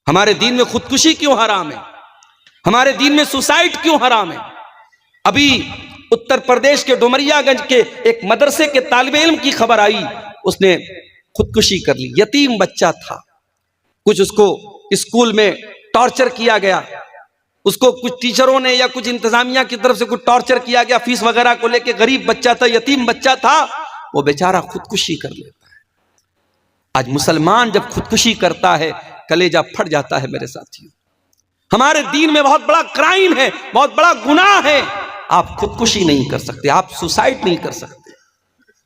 ہمارے دین میں خودکشی کیوں حرام ہے؟ ہمارے دین میں سوسائڈ کیوں حرام ہے؟ ابھی اتر پردیش کے ڈومریا گنج کے ایک مدرسے کے طالب علم کی خبر آئی، اس نے خودکشی کر لی، یتیم بچہ تھا، کچھ اس کو اسکول میں ٹارچر کیا گیا، اس کو کچھ ٹیچروں نے یا کچھ انتظامیہ کی طرف سے کچھ ٹارچر کیا گیا فیس وغیرہ کو لے کے، غریب بچہ تھا، یتیم بچہ تھا، وہ بیچارہ خودکشی کر لیتا ہے۔ آج مسلمان جب خودکشی کرتا ہے کلیجہ پھٹ جاتا ہے میرے ساتھیوں۔ ہمارے دین میں بہت بڑا کرائم ہے، بہت بڑا گناہ ہے، آپ خودکشی نہیں کر سکتے، آپ سوسائڈ نہیں کر سکتے،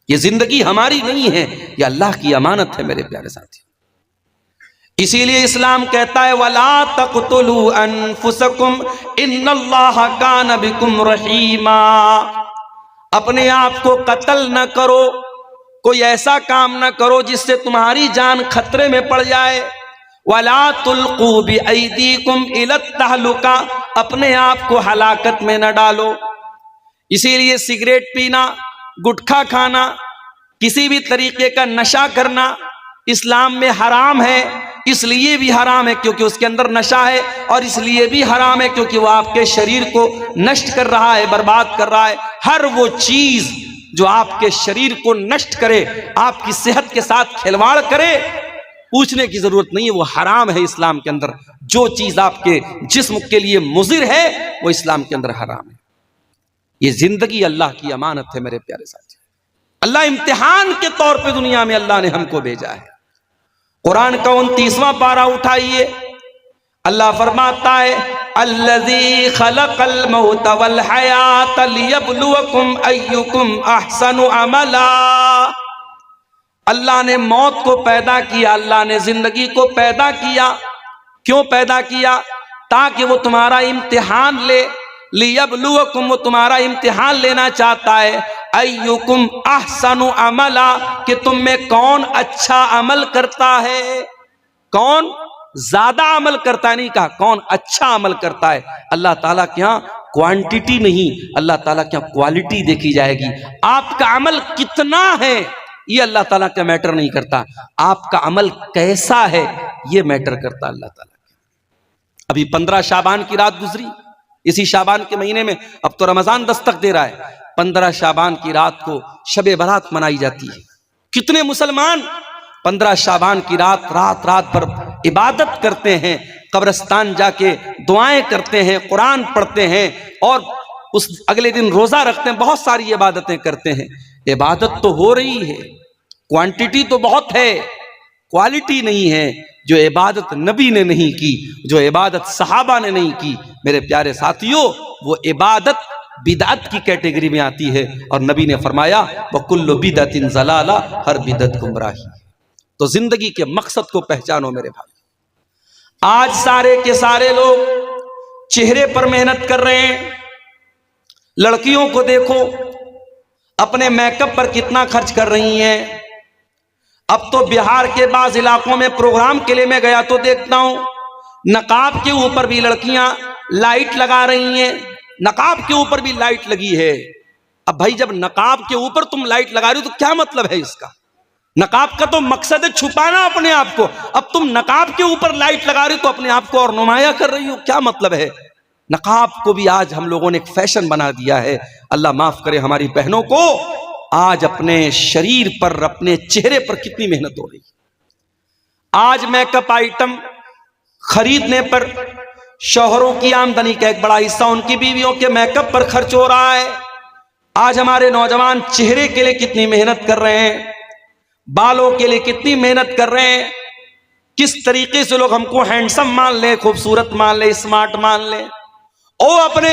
یہ زندگی ہماری نہیں ہے، یہ اللہ کی امانت ہے میرے پیارے ساتھی۔ اسی لیے اسلام کہتا ہے وَلَا تَقْتُلُوا أَنفُسَكُمْ إِنَّ اللَّهَ كَانَ بِكُمْ رَحِيمًا، اپنے آپ کو قتل نہ کرو، کوئی ایسا کام نہ کرو جس سے تمہاری جان خطرے میں پڑ جائے۔ وَلَا تُلْقُوا بِأَيْدِيكُمْ إِلَى التَّهْلُكَةِ، اپنے آپ کو ہلاکت میں نہ ڈالو۔ اسی لیے سگریٹ پینا، گٹکھا کھانا، کسی بھی طریقے کا نشہ کرنا اسلام میں حرام ہے، اس لیے بھی حرام ہے کیونکہ اس کے اندر نشہ ہے، اور اس لیے بھی حرام ہے کیونکہ وہ آپ کے شریر کو نشٹ کر رہا ہے، برباد کر رہا ہے۔ ہر وہ چیز جو آپ کے شریر کو نشٹ کرے، آپ کی صحت کے ساتھ کھلواڑ کرے، پوچھنے کی ضرورت نہیں ہے، وہ حرام ہے اسلام کے اندر۔ جو چیز آپ کے جسم کے لیے مضر ہے وہ اسلام کے اندر حرام ہے۔ یہ زندگی اللہ کی امانت ہے میرے پیارے ساتھی، اللہ امتحان کے طور پہ دنیا میں اللہ نے ہم کو بھیجا ہے۔ قرآن کا 29واں پارہ اٹھائیے، اللہ فرماتا ہے الذی خلق الموت والحیات لیبلوکم ایکم احسن عملا، اللہ نے موت کو پیدا کیا، اللہ نے زندگی کو پیدا کیا، کیوں پیدا کیا؟ تاکہ وہ تمہارا امتحان لے، لیبلوکم، وہ تمہارا امتحان لینا چاہتا ہے، ایکم احسن عملا، کہ تم میں کون اچھا عمل کرتا ہے، کون زیادہ عمل کرتا ہے، نہیں کہا کون اچھا عمل کرتا ہے۔ اللہ تعالیٰ کے ہاں کوانٹیٹی نہیں، اللہ تعالیٰ کے ہاں کوالٹی دیکھی جائے گی۔ آپ کا عمل کتنا ہے یہ اللہ تعالیٰ کا میٹر نہیں کرتا، آپ کا عمل کیسا ہے یہ میٹر کرتا اللہ تعالیٰ۔ ابھی 15 شعبان کی رات گزری، اسی شعبان کے مہینے میں، اب تو رمضان دستک دے رہا ہے، 15 شعبان کی رات کو شب برات منائی جاتی ہے۔ کتنے مسلمان 15 شعبان کی رات رات بھر عبادت کرتے ہیں، قبرستان جا کے دعائیں کرتے ہیں، قرآن پڑھتے ہیں، اور اس اگلے دن روزہ رکھتے ہیں، بہت ساری عبادتیں کرتے ہیں۔ عبادت تو ہو رہی ہے، کوانٹیٹی تو بہت ہے، کوالٹی نہیں ہے۔ جو عبادت نبی نے نہیں کی، جو عبادت صحابہ نے نہیں کی، میرے پیارے ساتھیوں، وہ عبادت بدعت کی کیٹیگری میں آتی ہے، اور نبی نے فرمایا وَكُلُّ بِدْعَةٍ ضَلَالَةٍ، ہر بدعت گمراہی۔ تو زندگی کے مقصد کو پہچانو میرے بھائی۔ آج سارے کے سارے لوگ چہرے پر محنت کر رہے ہیں، لڑکیوں کو دیکھو اپنے میک اپ پر کتنا خرچ کر رہی ہیں۔ اب تو بہار کے بعض علاقوں میں پروگرام کے لیے میں گیا تو دیکھتا ہوں نقاب کے اوپر بھی لڑکیاں لائٹ لگا رہی ہیں، نقاب کے اوپر بھی لائٹ لگی ہے۔ اب بھائی جب نقاب کے اوپر تم لائٹ لگا رہی ہو تو کیا مطلب ہے اس کا؟ نقاب کا تو مقصد ہے چھپانا اپنے آپ کو، اب تم نقاب کے اوپر لائٹ لگا رہی ہو تو اپنے آپ کو اور نمایاں کر رہی ہو، کیا مطلب ہے؟ نقاب کو بھی آج ہم لوگوں نے ایک فیشن بنا دیا ہے۔ اللہ معاف کرے ہماری بہنوں کو، آج اپنے شریر پر، اپنے چہرے پر کتنی محنت ہو رہی ہے۔ آج میک اپ آئٹم خریدنے پر شوہروں کی آمدنی کا ایک بڑا حصہ ان کی بیویوں کے میک اپ پر خرچ ہو رہا ہے۔ آج ہمارے نوجوان چہرے کے لیے کتنی محنت کر رہے ہیں، بالوں کے لیے کتنی محنت کر رہے ہیں، کس طریقے سے لوگ ہم کو ہینڈسم مان لیں، خوبصورت مان لیں، اسمارٹ مان لیں۔ او اپنے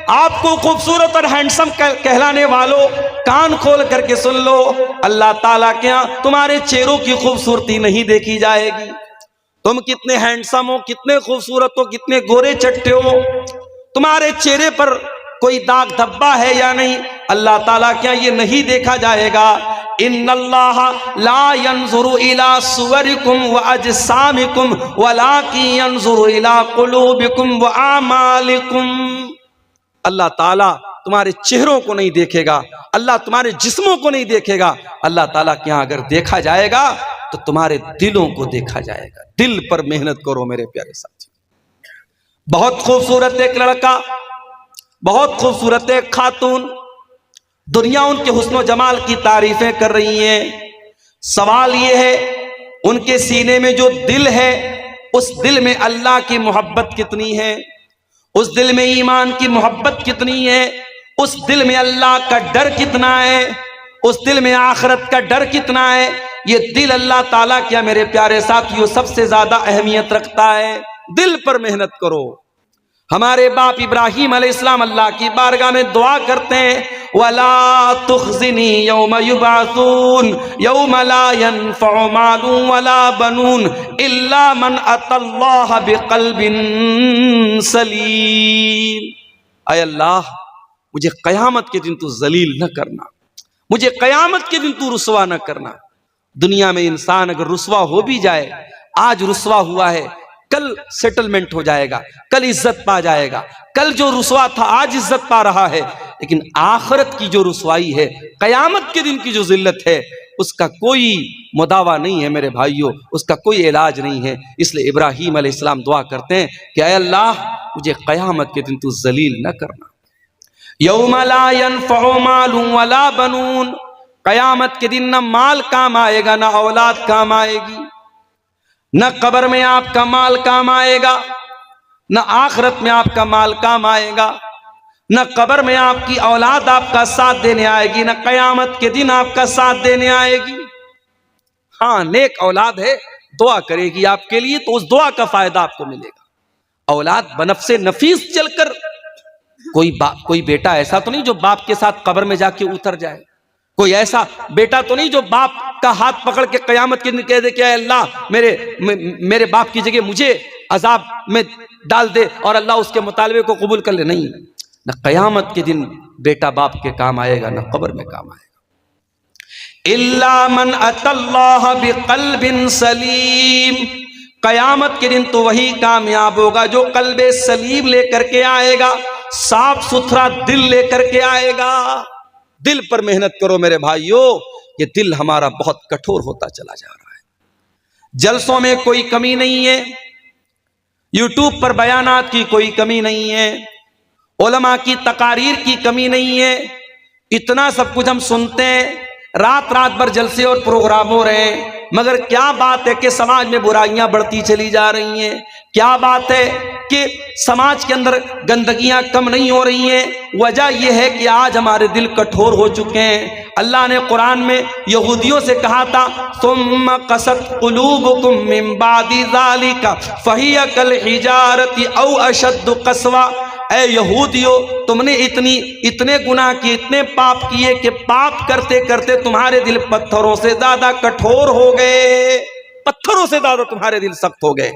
آپ کو خوبصورت اور ہینڈسم کہلانے والوں، کان کھول کر کے سن لو، اللہ تعالیٰ کے ہاں تمہارے چہروں کی خوبصورتی نہیں دیکھی جائے گی۔ تم کتنے ہینڈسم ہو، کتنے خوبصورت ہو، کتنے گورے چٹے ہو، تمہارے چہرے پر کوئی داغ دھبا ہے یا نہیں، اللہ تعالیٰ کیا یہ نہیں دیکھا جائے گا۔ ان اللہ لا ينظر الى صورکم واجسامکم ولکن ينظر الى قلوبکم واعمالکم، اللہ تعالیٰ تمہارے چہروں کو نہیں دیکھے گا، اللہ تمہارے جسموں کو نہیں دیکھے گا، اللہ تعالیٰ کے یہاں اگر دیکھا جائے گا تو تمہارے دلوں کو دیکھا جائے گا. دل پر محنت کرو میرے پیارے ساتھی. بہت خوبصورت ایک لڑکا، بہت خوبصورت ایک خاتون، دنیا ان کے حسن و جمال کی تعریفیں کر رہی ہیں. سوال یہ ہے ان کے سینے میں جو دل ہے اس دل میں اللہ کی محبت کتنی ہے، اس دل میں ایمان کی محبت کتنی ہے، اس دل میں اللہ کا ڈر کتنا ہے، اس دل میں آخرت کا ڈر کتنا ہے. یہ دل اللہ تعالیٰ کیا میرے پیارے ساتھیوں سب سے زیادہ اہمیت رکھتا ہے. دل پر محنت کرو. ہمارے باپ ابراہیم علیہ السلام اللہ کی بارگاہ میں دعا کرتے ہیں وَلَا تُخْزِنِي يَوْمَ يُبْعَثُونَ يَوْمَ لَا يَنْفَعُ مَالٌ وَلَا بَنُونَ إِلَّا مَنْ أَتَى اللَّهَ بِقَلْبٍ سَلِيمٍ. اے اللہ مجھے قیامت کے دن تو ذلیل نہ کرنا، مجھے قیامت کے دن تو رسوا نہ کرنا. دنیا میں انسان اگر رسوا ہو بھی جائے، آج رسوا ہوا ہے کل سیٹلمنٹ ہو جائے گا، کل عزت پا جائے گا. کل جو رسوا تھا آج عزت پا رہا ہے. لیکن آخرت کی جو رسوائی ہے، قیامت کے دن کی جو ذلت ہے، اس کا کوئی مداوع نہیں ہے میرے بھائیوں، اس کا کوئی علاج نہیں ہے. اس لیے ابراہیم علیہ السلام دعا کرتے ہیں کہ اے اللہ مجھے قیامت کے دن تو ذلیل نہ کرنا. یوم لا ينفع مال ولا بنون، قیامت کے دن نہ مال کام آئے گا نہ اولاد کام آئے گی. نہ قبر میں آپ کا مال کام آئے گا، نہ آخرت میں آپ کا مال کام آئے گا. نہ قبر میں آپ کی اولاد آپ کا ساتھ دینے آئے گی، نہ قیامت کے دن آپ کا ساتھ دینے آئے گی. ہاں نیک اولاد ہے، دعا کرے گی آپ کے لیے تو اس دعا کا فائدہ آپ کو ملے گا. اولاد بنفس نفیس چل کر، کوئی بیٹا ایسا تو نہیں جو باپ کے ساتھ قبر میں جا کے اتر جائے. کوئی ایسا بیٹا تو نہیں جو باپ کا ہاتھ پکڑ کے قیامت کے دن کہہ دے کہ اے اللہ میرے باپ کی جگہ مجھے عذاب میں ڈال دے اور اللہ اس کے مطالبے کو قبول کر لے. نہیں، نہ قیامت کے دن بیٹا باپ کے کام آئے گا، نہ قبر میں کام آئے گا. الا من اتى اللہ بقلب سلیم، قیامت کے دن تو وہی کامیاب ہوگا جو قلب سلیم لے کر کے آئے گا، صاف ستھرا دل لے کر کے آئے گا. دل پر محنت کرو میرے بھائیو. یہ دل ہمارا بہت کٹھور ہوتا چلا جا رہا ہے. جلسوں میں کوئی کمی نہیں ہے، یوٹیوب پر بیانات کی کوئی کمی نہیں ہے، علماء کی تقاریر کی کمی نہیں ہے. اتنا سب کچھ ہم سنتے ہیں، رات بھر جلسے اور پروگرام ہو رہے ہیں، مگر کیا بات ہے کہ سماج میں برائیاں بڑھتی چلی جا رہی ہیں. کیا بات ہے کہ سماج کے اندر گندگیاں کم نہیں ہو رہی ہیں. وجہ یہ ہے کہ آج ہمارے دل کٹھور ہو چکے ہیں. اللہ نے قرآن میں یہودیوں سے کہا تھا ثم قست قلوبکم من بعد ذالک فہی کالحجارۃ او اشد قسوہ. اے یہودیو تم نے اتنے گناہ کیے، اتنے پاپ کیے کہ پاپ کرتے کرتے تمہارے دل پتھروں سے زیادہ کٹھور ہو گئے، پتھروں سے زیادہ تمہارے دل سخت ہو گئے.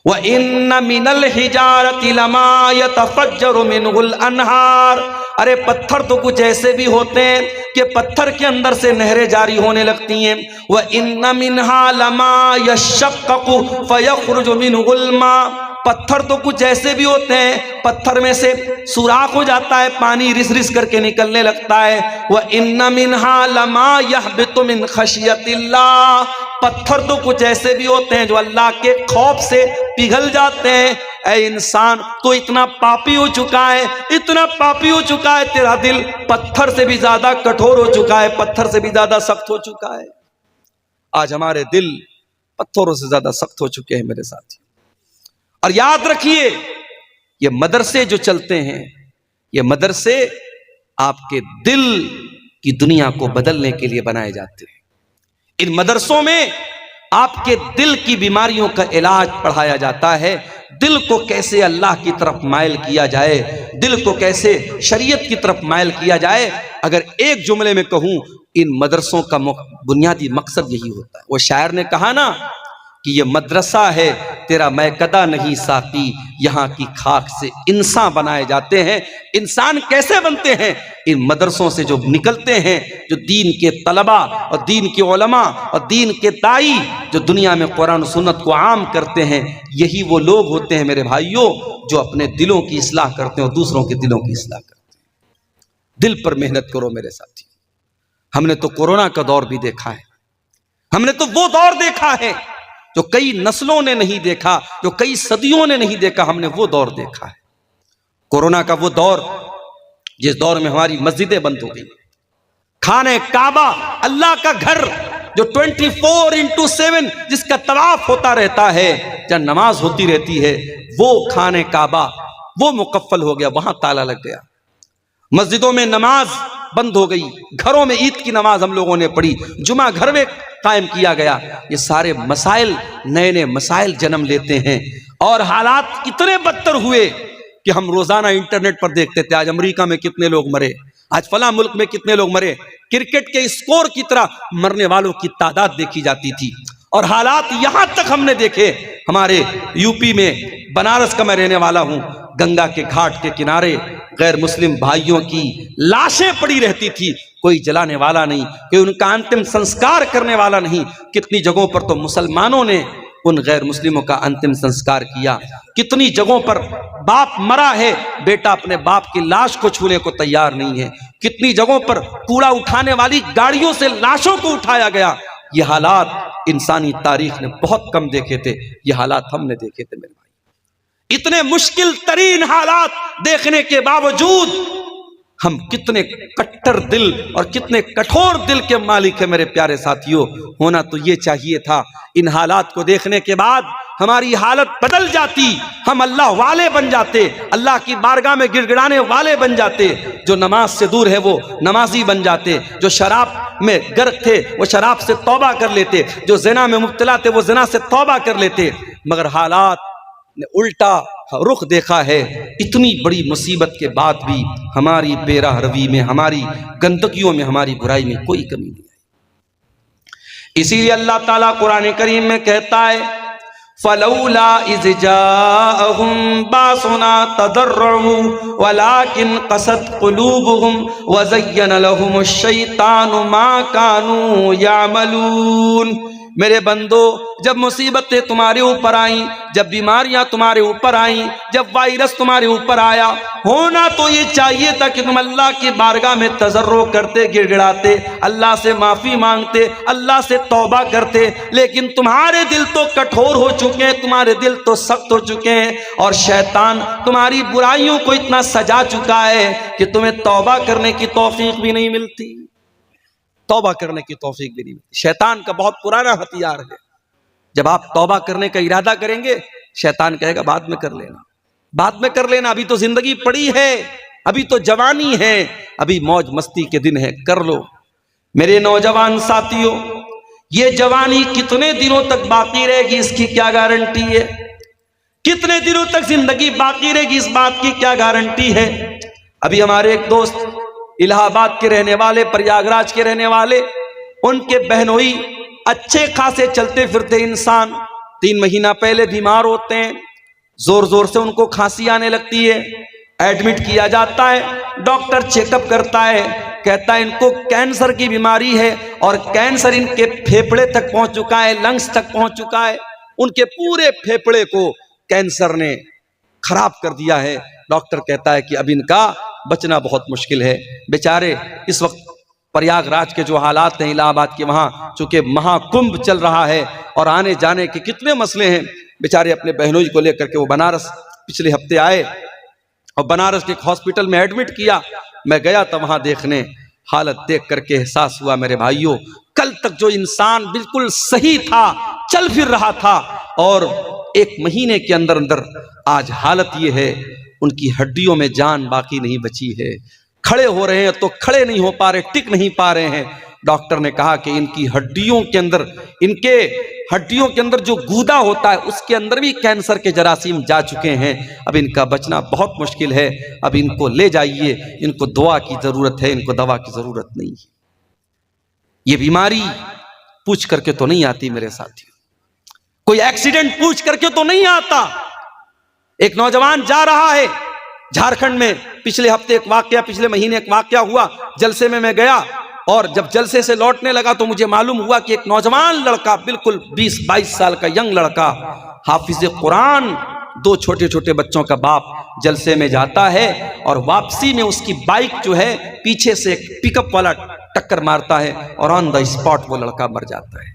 وَإِنَّ مِنَ الْحِجَارَةِ لَمَا يَتَفَجَّرُ مِنْهُ الْأَنْهَارُ. ارے پتھر تو کچھ ایسے بھی ہوتے ہیں کہ پتھر کے اندر سے نہریں جاری ہونے لگتی ہیں. وَإِنَّ مِنْهَا لَمَا يَشَّقَّقُ فَيَخْرُجُ مِنْهُ الْمَاءُ. پتھر تو کچھ ایسے بھی ہوتے ہیں پتھر میں سے سوراخ ہو جاتا ہے، پانی رس رس کر کے نکلنے لگتا ہے. وَإِنَّ مِنْهَا لَمَا يَهْبِطُ مِنْ خَشْيَةِ اللَّهِ. پتھر تو کچھ ایسے بھی ہوتے ہیں جو اللہ کے خوف سے پگھل جاتے ہیں. اے انسان تو اتنا پاپی ہو چکا ہے، اتنا پاپی ہو چکا ہے، تیرا دل پتھر سے بھی زیادہ کٹھور ہو چکا ہے، پتھر سے بھی زیادہ سخت ہو چکا ہے. آج ہمارے دل پتھروں سے زیادہ سخت ہو چکے ہیں میرے ساتھی. اور یاد رکھیے یہ مدرسے جو چلتے ہیں، یہ مدرسے آپ کے دل کی دنیا کو بدلنے کے لیے بنائے جاتے ہیں. ان مدرسوں میں آپ کے دل کی بیماریوں کا علاج پڑھایا جاتا ہے. دل کو کیسے اللہ کی طرف مائل کیا جائے، دل کو کیسے شریعت کی طرف مائل کیا جائے. اگر ایک جملے میں کہوں ان مدرسوں کا بنیادی مقصد یہی ہوتا ہے. وہ شاعر نے کہا نا کہ یہ مدرسہ ہے تیرا میکدہ نہیں ساقی، یہاں کی خاک سے انسان بنائے جاتے ہیں. انسان کیسے بنتے ہیں؟ ان مدرسوں سے جو نکلتے ہیں، جو دین کے طلباء اور دین کے علماء اور دین کے داعی جو دنیا میں قرآن و سنت کو عام کرتے ہیں، یہی وہ لوگ ہوتے ہیں میرے بھائیوں جو اپنے دلوں کی اصلاح کرتے ہیں اور دوسروں کے دلوں کی اصلاح کرتے ہیں. دل پر محنت کرو میرے ساتھی. ہم نے تو کورونا کا دور بھی دیکھا ہے. ہم نے تو وہ دور دیکھا ہے جو کئی نسلوں نے نہیں دیکھا، جو کئی صدیوں نے نہیں دیکھا، ہم نے وہ دور دیکھا ہے۔ کورونا کا وہ دور جس دور میں ہماری مسجدیں بند ہو گئی، خانہ کعبہ اللہ کا گھر جو 24/7 جس کا طواف ہوتا رہتا ہے، جہاں نماز ہوتی رہتی ہے، وہ خانہ کعبہ وہ مقفل ہو گیا، وہاں تالا لگ گیا۔ مسجدوں میں نماز بند ہو گئی، گھروں میں عید کی نماز ہم لوگوں نے پڑھی، جمعہ گھر میں قائم کیا گیا۔ یہ سارے مسائل نئے نئے مسائل جنم لیتے ہیں، اور حالات اتنے بدتر ہوئے کہ ہم روزانہ انٹرنیٹ پر دیکھتے تھے آج امریکہ میں کتنے لوگ مرے، آج فلاں ملک میں کتنے لوگ مرے، کرکٹ کے اسکور کی طرح مرنے والوں کی تعداد دیکھی جاتی تھی۔ اور حالات یہاں تک ہم نے دیکھے، ہمارے یو پی میں بنارس کا میں رہنے والا ہوں، گنگا کے گھاٹ کے کنارے غیر مسلم بھائیوں کی لاشیں پڑی رہتی تھی، کوئی جلانے والا نہیں، کوئی ان کا انتم سنسکار کرنے والا نہیں۔ کتنی جگہوں پر تو مسلمانوں نے ان غیر مسلموں کا انتم سنسکار کیا، کتنی جگہوں پر باپ مرا ہے، بیٹا اپنے باپ کی لاش کو چھونے کو تیار نہیں ہے، کتنی جگہوں پر کوڑا اٹھانے والی گاڑیوں سے لاشوں کو اٹھایا گیا۔ یہ حالات انسانی تاریخ نے بہت کم دیکھے تھے، یہ حالات ہم نے دیکھے تھے میرے بھائی۔ اتنے مشکل ترین حالات دیکھنے کے باوجود ہم کتنے کٹر دل اور کتنے کٹھور دل کے مالک ہیں میرے پیارے ساتھیوں۔ ہونا تو یہ چاہیے تھا ان حالات کو دیکھنے کے بعد ہماری حالت بدل جاتی، ہم اللہ والے بن جاتے، اللہ کی بارگاہ میں گڑ گڑانے والے بن جاتے، جو نماز سے دور ہے وہ نمازی بن جاتے، جو شراب میں غرق تھے وہ شراب سے توبہ کر لیتے، جو زنا میں مبتلا تھے وہ زنا سے توبہ کر لیتے۔ مگر حالات نے الٹا رخ دیکھا ہے، اتنی بڑی مصیبت کے بعد بھی ہماری بے راہ روی میں، ہماری گندگیوں میں، ہماری برائی میں کوئی کمی نہیں آئی۔ اسی لیے اللہ تعالیٰ قرآن کریم میں کہتا ہے فَلَوْلَا إِذْ جَاءَهُمْ بَأْسُنَا تَضَرَّعُوا وَلَكِنْ قَسَتْ قُلُوبُهُمْ وَزَيَّنَ لَهُمُ الشَّيْطَانُ مَا كَانُوا يَعْمَلُونَ۔ میرے بندو، جب مصیبتیں تمہارے اوپر آئیں، جب بیماریاں تمہارے اوپر آئیں، جب وائرس تمہارے اوپر آیا، ہونا تو یہ چاہیے تھا کہ تم اللہ کی بارگاہ میں تضرع کرتے، گڑ گڑاتے، اللہ سے معافی مانگتے، اللہ سے توبہ کرتے، لیکن تمہارے دل تو کٹھور ہو چکے ہیں، تمہارے دل تو سخت ہو چکے ہیں، اور شیطان تمہاری برائیوں کو اتنا سجا چکا ہے کہ تمہیں توبہ کرنے کی توفیق بھی نہیں ملتی، توبہ کرنے کی توفیق بھی نہیں ملتی۔ شیطان کا بہت پرانا ہتھیار ہے، جب آپ توبہ کرنے کا ارادہ کریں گے شیطان کہے گا بعد میں کر لینا، بعد میں کر لینا، ابھی تو زندگی پڑی ہے، ابھی تو جوانی ہے، ابھی موج مستی کے دن ہے، کر لو۔ میرے نوجوان ساتھیوں، یہ جوانی کتنے دنوں تک باقی رہے گی اس کی کیا گارنٹی ہے؟ کتنے دنوں تک زندگی باقی رہے گی اس بات کی کیا گارنٹی ہے؟ ابھی ہمارے ایک دوست الہ آباد کے رہنے والے، پریاگ راج کے رہنے والے، ان کے بہنوئی اچھے خاصے چلتے پھرتے انسان 3 مہینہ پہلے بیمار ہوتے ہیں، زور زور سے ان کو کھانسی آنے لگتی ہے، ایڈمٹ کیا جاتا ہے، ڈاکٹر چیک اپ کرتا ہے، کہتا ہے ان کو کینسر کی بیماری ہے، اور کینسر ان کے پھیپھڑے تک پہنچ چکا ہے، لنگس تک پہنچ چکا ہے، ان کے پورے پھیپھڑے کو کینسر نے خراب کر دیا ہے۔ ڈاکٹر کہتا ہے کہ اب ان کا بچنا بہت مشکل ہے۔ بیچارے اس وقت پریاگ راج کے جو حالات ہیں، الہ آباد کے، وہاں چونکہ مہا کمبھ چل رہا ہے اور آنے جانے کے کتنے مسئلے ہیں، بیچارے اپنے بہنوئی کو لے کر کے وہ بنارس پچھلے ہفتے آئے اور بنارس کے ایک ہاسپٹل میں ایڈمٹ کیا۔ میں گیا تھا وہاں دیکھنے، حالت دیکھ کر کے احساس ہوا میرے بھائیوں، کل تک جو انسان بالکل صحیح تھا، چل پھر رہا تھا، اور 1 مہینے کے اندر اندر آج حالت یہ ہے ان کی ہڈیوں میں جان باقی نہیں بچی ہے، کھڑے ہو رہے ہیں تو کھڑے نہیں ہو پا رہے، ٹک نہیں پا رہے ہیں۔ ڈاکٹر نے کہا کہ ان کی ہڈیوں کے اندر، ان کے ہڈیوں کے اندر جو گودا ہوتا ہے اس کے اندر بھی کینسر کے جراثیم جا چکے ہیں، اب ان کا بچنا بہت مشکل ہے، اب ان کو لے جائیے، ان کو دعا کی ضرورت ہے، ان کو دوا کی ضرورت نہیں ہے۔ یہ بیماری پوچھ کر کے تو نہیں آتی میرے ساتھیوں، کوئی ایکسیڈنٹ پوچھ کر کے تو نہیں آتا۔ ایک نوجوان جا رہا ہے جھارکھنڈ میں، پچھلے ہفتے ایک واقعہ، پچھلے مہینے ایک واقعہ ہوا، جلسے میں گیا، اور جب جلسے سے لوٹنے لگا تو مجھے معلوم ہوا کہ ایک نوجوان لڑکا، بالکل 20-22 سال کا ینگ لڑکا، حافظ قرآن، 2 چھوٹے چھوٹے بچوں کا باپ، جلسے میں جاتا ہے اور واپسی میں اس کی بائک جو ہے پیچھے سے ایک پک اپ والا ٹکر مارتا ہے اور آن دا اسپاٹ وہ لڑکا مر جاتا ہے۔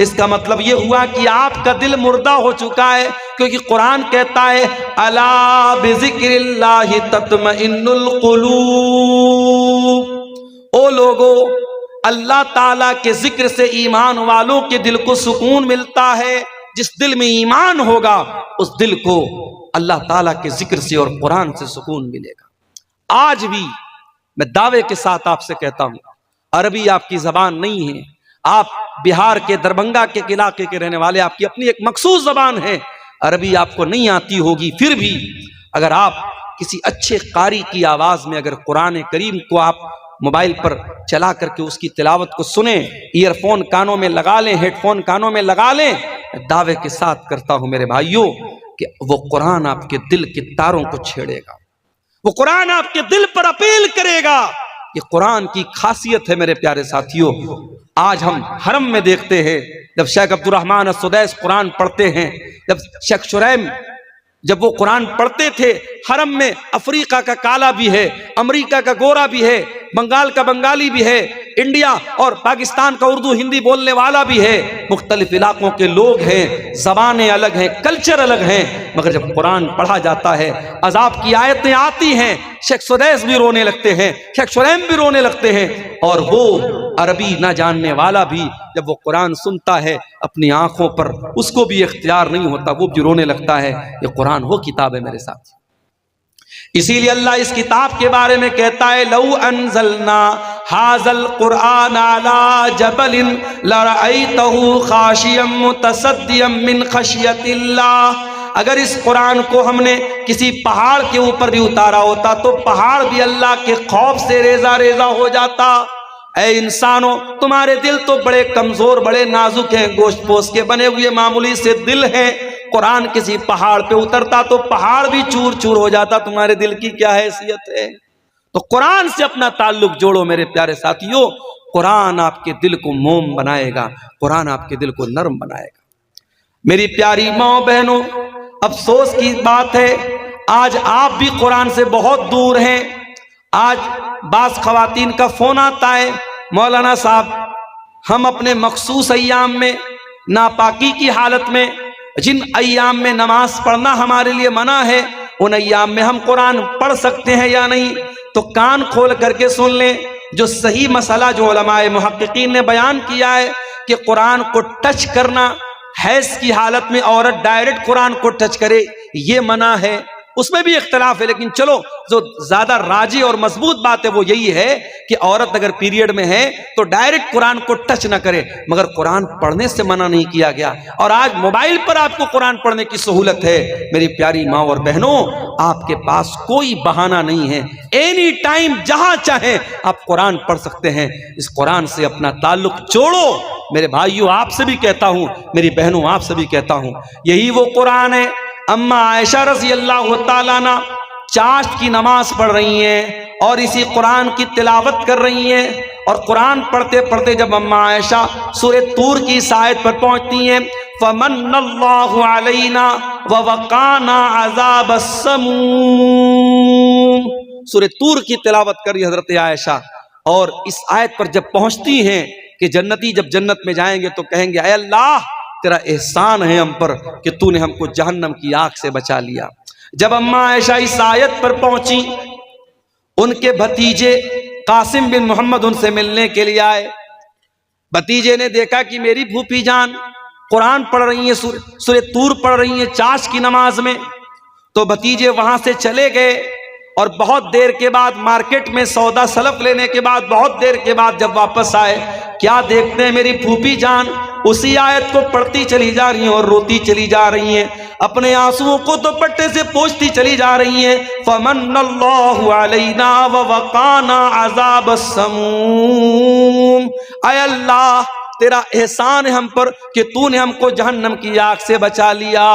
اس کا مطلب یہ ہوا کہ آپ کا دل مردہ ہو چکا ہے، کیونکہ قرآن کہتا ہے الا بذکر اللہ تطمئن القلوب، او لوگو اللہ تعالیٰ کے ذکر سے ایمان والوں کے دل کو سکون ملتا ہے۔ جس دل میں ایمان ہوگا اس دل کو اللہ تعالیٰ کے ذکر سے اور قرآن سے سکون ملے گا۔ آج بھی میں دعوے کے ساتھ آپ سے کہتا ہوں، عربی آپ کی زبان نہیں ہے، آپ بہار کے دربھنگا کے علاقے کے رہنے والے، آپ کی اپنی ایک مخصوص زبان ہے، عربی آپ کو نہیں آتی ہوگی، پھر بھی اگر آپ کسی اچھے قاری کی آواز میں اگر قرآن کریم کو آپ موبائل پر چلا کر کے اس کی تلاوت کو سنیں، ایئر فون کانوں میں لگا لیں، ہیڈ فون کانوں میں لگا لیں، دعوے کے ساتھ کرتا ہوں میرے بھائیوں کہ وہ قرآن آپ کے دل کے تاروں کو چھیڑے گا، وہ قرآن آپ کے دل پر اپیل کرے گا۔ یہ قرآن کی خاصیت ہے میرے پیارے ساتھیوں۔ آج ہم حرم میں دیکھتے ہیں جب شیخ عبد الرحمن السدیس قرآن پڑھتے ہیں، جب شیخ شریم جب وہ قرآن پڑھتے تھے، حرم میں افریقہ کا کالا بھی ہے، امریکہ کا گورا بھی ہے، بنگال کا بنگالی بھی ہے، انڈیا اور پاکستان کا اردو ہندی بولنے والا بھی ہے، مختلف علاقوں کے لوگ ہیں، زبانیں الگ ہیں، کلچر الگ ہیں، مگر جب قرآن پڑھا جاتا ہے، عذاب کی آیتیں آتی ہیں، شیخ سدیس بھی رونے لگتے ہیں، شیخ شریم بھی رونے لگتے ہیں، اور وہ عربی نہ جاننے والا بھی جب وہ قرآن سنتا ہے اپنی آنکھوں پر اس کو بھی اختیار نہیں ہوتا، وہ بھی رونے لگتا ہے۔ یہ قرآن وہ کتاب ہے میرے ساتھ، اسی لیے اللہ اس کتاب کے بارے میں کہتا ہے لو انزلنا ھذا القرآن علی جبل لرأیتہ خاشعا متصدعا من خشیۃ اللہ، اگر اس قرآن کو ہم نے کسی پہاڑ کے اوپر بھی اتارا ہوتا تو پہاڑ بھی اللہ کے خوف سے ریزہ ریزہ ہو جاتا۔ اے انسانوں، تمہارے دل تو بڑے کمزور، بڑے نازک ہیں، گوشت پوست کے بنے ہوئے معمولی سے دل ہیں، قرآن کسی پہاڑ پہ اترتا تو پہاڑ بھی چور چور ہو جاتا، تمہارے دل کی کیا حیثیت ہے؟ تو قرآن سے اپنا تعلق جوڑو میرے پیارے ساتھیوں، قرآن آپ کے دل کو موم بنائے گا، قرآن آپ کے دل کو نرم بنائے گا۔ میری پیاری ماں بہنوں، افسوس کی بات ہے آج آپ بھی قرآن سے بہت دور ہیں۔ آج بعض خواتین کا فون آتا ہے، مولانا صاحب ہم اپنے مخصوص ایام میں ناپاکی کی حالت میں، جن ایام میں نماز پڑھنا ہمارے لیے منع ہے، ان ایام میں ہم قرآن پڑھ سکتے ہیں یا نہیں؟ تو کان کھول کر کے سن لیں، جو صحیح مسئلہ جو علماء محققین نے بیان کیا ہے کہ قرآن کو ٹچ کرنا، حیض کی حالت میں عورت ڈائریکٹ قرآن کو ٹچ کرے یہ منع ہے، اس میں بھی اختلاف ہے، لیکن چلو جو زیادہ راجی اور مضبوط بات ہے وہ یہی ہے کہ عورت اگر پیریڈ میں ہے تو ڈائریکٹ قرآن کو ٹچ نہ کرے، مگر قرآن پڑھنے سے منع نہیں کیا گیا۔ اور آج موبائل پر آپ کو قرآن پڑھنے کی سہولت ہے، میری پیاری ماں اور بہنوں، آپ کے پاس کوئی بہانہ نہیں ہے، اینی ٹائم جہاں چاہیں آپ قرآن پڑھ سکتے ہیں۔ اس قرآن سے اپنا تعلق جوڑو میرے بھائیوں، آپ سے بھی کہتا ہوں، میری بہنوں آپ سے بھی کہتا ہوں، یہی وہ قرآن ہے۔ اما عائشہ رضی اللہ تعالیٰ عنہ چاشت کی نماز پڑھ رہی ہیں اور اسی قرآن کی تلاوت کر رہی ہیں، اور قرآن پڑھتے پڑھتے جب اما عائشہ سورہ طور کی اس آیت پر پہنچتی ہیں فَمَنَّ اللَّهُ عَلَيْنَا وَوَقَانَا عَذَابَ السَّمُومِ، سورہ طور کی تلاوت کر رہی حضرت عائشہ، اور اس آیت پر جب پہنچتی ہیں کہ جنتی جب جنت میں جائیں گے تو کہیں گے اے اللہ تیرا احسان ہے ہم پر کہ تو نے ہم کو جہنم کی آگ سے بچا لیا۔ جب اما عائشہ اس آیت پر پہنچی، ان کے بھتیجے قاسم بن محمد ان سے ملنے کے لیے آئے، بھتیجے نے دیکھا کہ میری پھوپھی جان قرآن پڑھ رہی ہیں، سورہ طور پڑھ رہی ہیں چاشت کی نماز میں، تو بھتیجے وہاں سے چلے گئے، اور بہت دیر کے بعد مارکیٹ میں سودا سلف لینے کے بعد بہت دیر کے بعد جب واپس آئے، کیا دیکھتے ہیں میری پھوپھی جان اسی آیت کو پڑھتی چلی جا رہی ہیں اور روتی چلی جا رہی ہیں، اپنے آنسوؤں کو دوپٹے سے پوچھتی چلی جا رہی ہیں فَمَنَّ اللَّهُ عَلَيْنَا وَوَقَانَا عَذَابَ السَّمُومِ، اے اللہ تیرا احسان ہے ہم پر کہ تو نے ہم کو جہنم کی آگ سے بچا لیا۔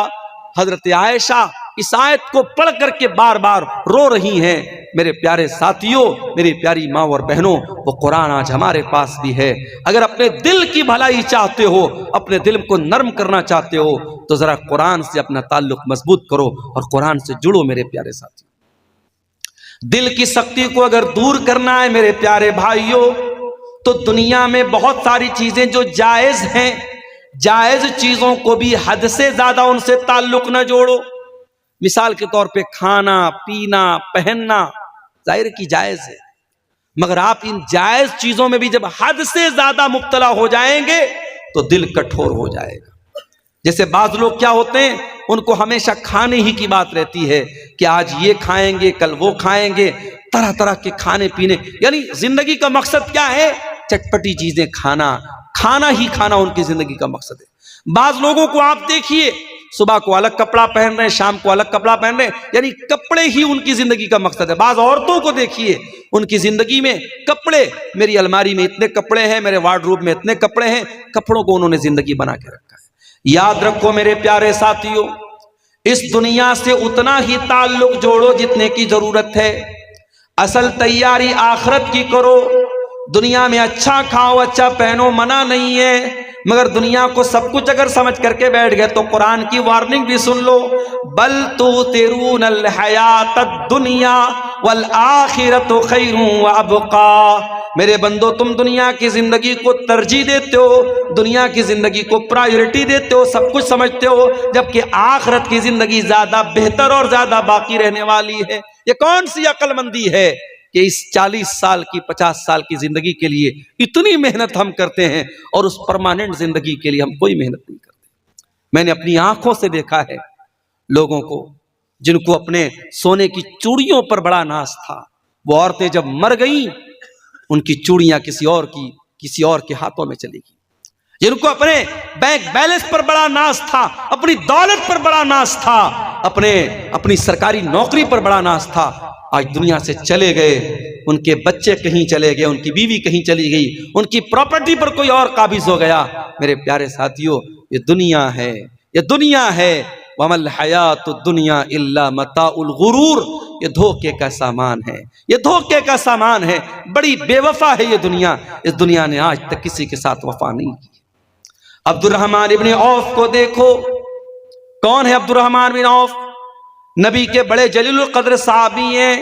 حضرت عائشہ اس آیت کو پڑھ کر کے بار بار رو رہی ہیں۔ میرے پیارے ساتھیوں، میری پیاری ماں اور بہنوں، وہ قرآن آج ہمارے پاس بھی ہے۔ اگر اپنے دل کی بھلائی چاہتے ہو، اپنے دل کو نرم کرنا چاہتے ہو، تو ذرا قرآن سے اپنا تعلق مضبوط کرو اور قرآن سے جڑو میرے پیارے ساتھیوں۔ دل کی سختی کو اگر دور کرنا ہے میرے پیارے بھائیوں، تو دنیا میں بہت ساری چیزیں جو جائز ہیں، جائز چیزوں کو بھی حد سے زیادہ ان سے تعلق نہ جوڑو. مثال کے طور پہ کھانا پینا پہننا ظاہر کی جائز ہے، مگر آپ ان جائز چیزوں میں بھی جب حد سے زیادہ مبتلا ہو جائیں گے تو دل کٹھور ہو جائے گا. جیسے بعض لوگ کیا ہوتے ہیں، ان کو ہمیشہ کھانے ہی کی بات رہتی ہے کہ آج یہ کھائیں گے کل وہ کھائیں گے، طرح طرح کے کھانے پینے، یعنی زندگی کا مقصد کیا ہے؟ چٹپٹی چیزیں کھانا، کھانا ہی کھانا ان کی زندگی کا مقصد ہے. بعض لوگوں کو آپ دیکھیے صبح کو الگ کپڑا پہن رہے ہیں، شام کو الگ کپڑا پہن رہے ہیں، یعنی کپڑے ہی ان کی زندگی کا مقصد ہے. بعض عورتوں کو دیکھیے، ان کی زندگی میں کپڑے، میری الماری میں اتنے کپڑے ہیں، میرے وارڈروب میں اتنے کپڑے ہیں، کپڑوں کو انہوں نے زندگی بنا کے رکھا ہے. یاد رکھو میرے پیارے ساتھیوں، اس دنیا سے اتنا ہی تعلق جوڑو جتنے کی ضرورت ہے. اصل تیاری آخرت کی کرو. دنیا میں اچھا کھاؤ اچھا پہنو، منع نہیں ہے، مگر دنیا کو سب کچھ اگر سمجھ کر کے بیٹھ گئے تو قرآن کی وارننگ بھی سن لو. بل تؤثرون الحیات الدنیا والآخرۃ خیر وابقی. میرے بندو، تم دنیا کی زندگی کو ترجیح دیتے ہو، دنیا کی زندگی کو پرائیورٹی دیتے ہو، سب کچھ سمجھتے ہو، جبکہ آخرت کی زندگی زیادہ بہتر اور زیادہ باقی رہنے والی ہے. یہ کون سی عقل مندی ہے کہ اس 40 سال کی 50 سال کی زندگی کے لیے اتنی محنت ہم کرتے ہیں اور اس پرماننٹ زندگی کے لیے ہم کوئی محنت نہیں کرتے. میں نے اپنی آنکھوں سے دیکھا ہے لوگوں کو جن کو اپنے سونے کی چوڑیوں پر بڑا ناز تھا، وہ عورتیں جب مر گئیں ان کی چوڑیاں کسی اور کے ہاتھوں میں چلی گئی. جن کو اپنے بینک بیلنس پر بڑا ناز تھا، اپنی دولت پر بڑا ناز تھا، اپنی سرکاری نوکری پر بڑا ناز تھا، آج دنیا سے چلے گئے. ان کے بچے کہیں چلے گئے، ان کی بیوی کہیں چلی گئی، ان کی پراپرٹی پر کوئی اور قابض ہو گیا. میرے پیارے ساتھیوں، یہ دنیا ہے، یہ دنیا ہے. وَمَا الْحَيَاةُ الدُّنْيَا إِلَّا مَتَاعُ الْغُرُورِ. یہ دھوکے کا سامان ہے، یہ دھوکے کا سامان ہے. بڑی بے وفا ہے یہ دنیا. اس دنیا نے آج تک کسی کے ساتھ وفا نہیں کی. عبد الرحمن ابن عوف کو دیکھو. کون ہے عبد الرحمن بن عوف؟ نبی کے بڑے جلیل القدر صحابی ہیں.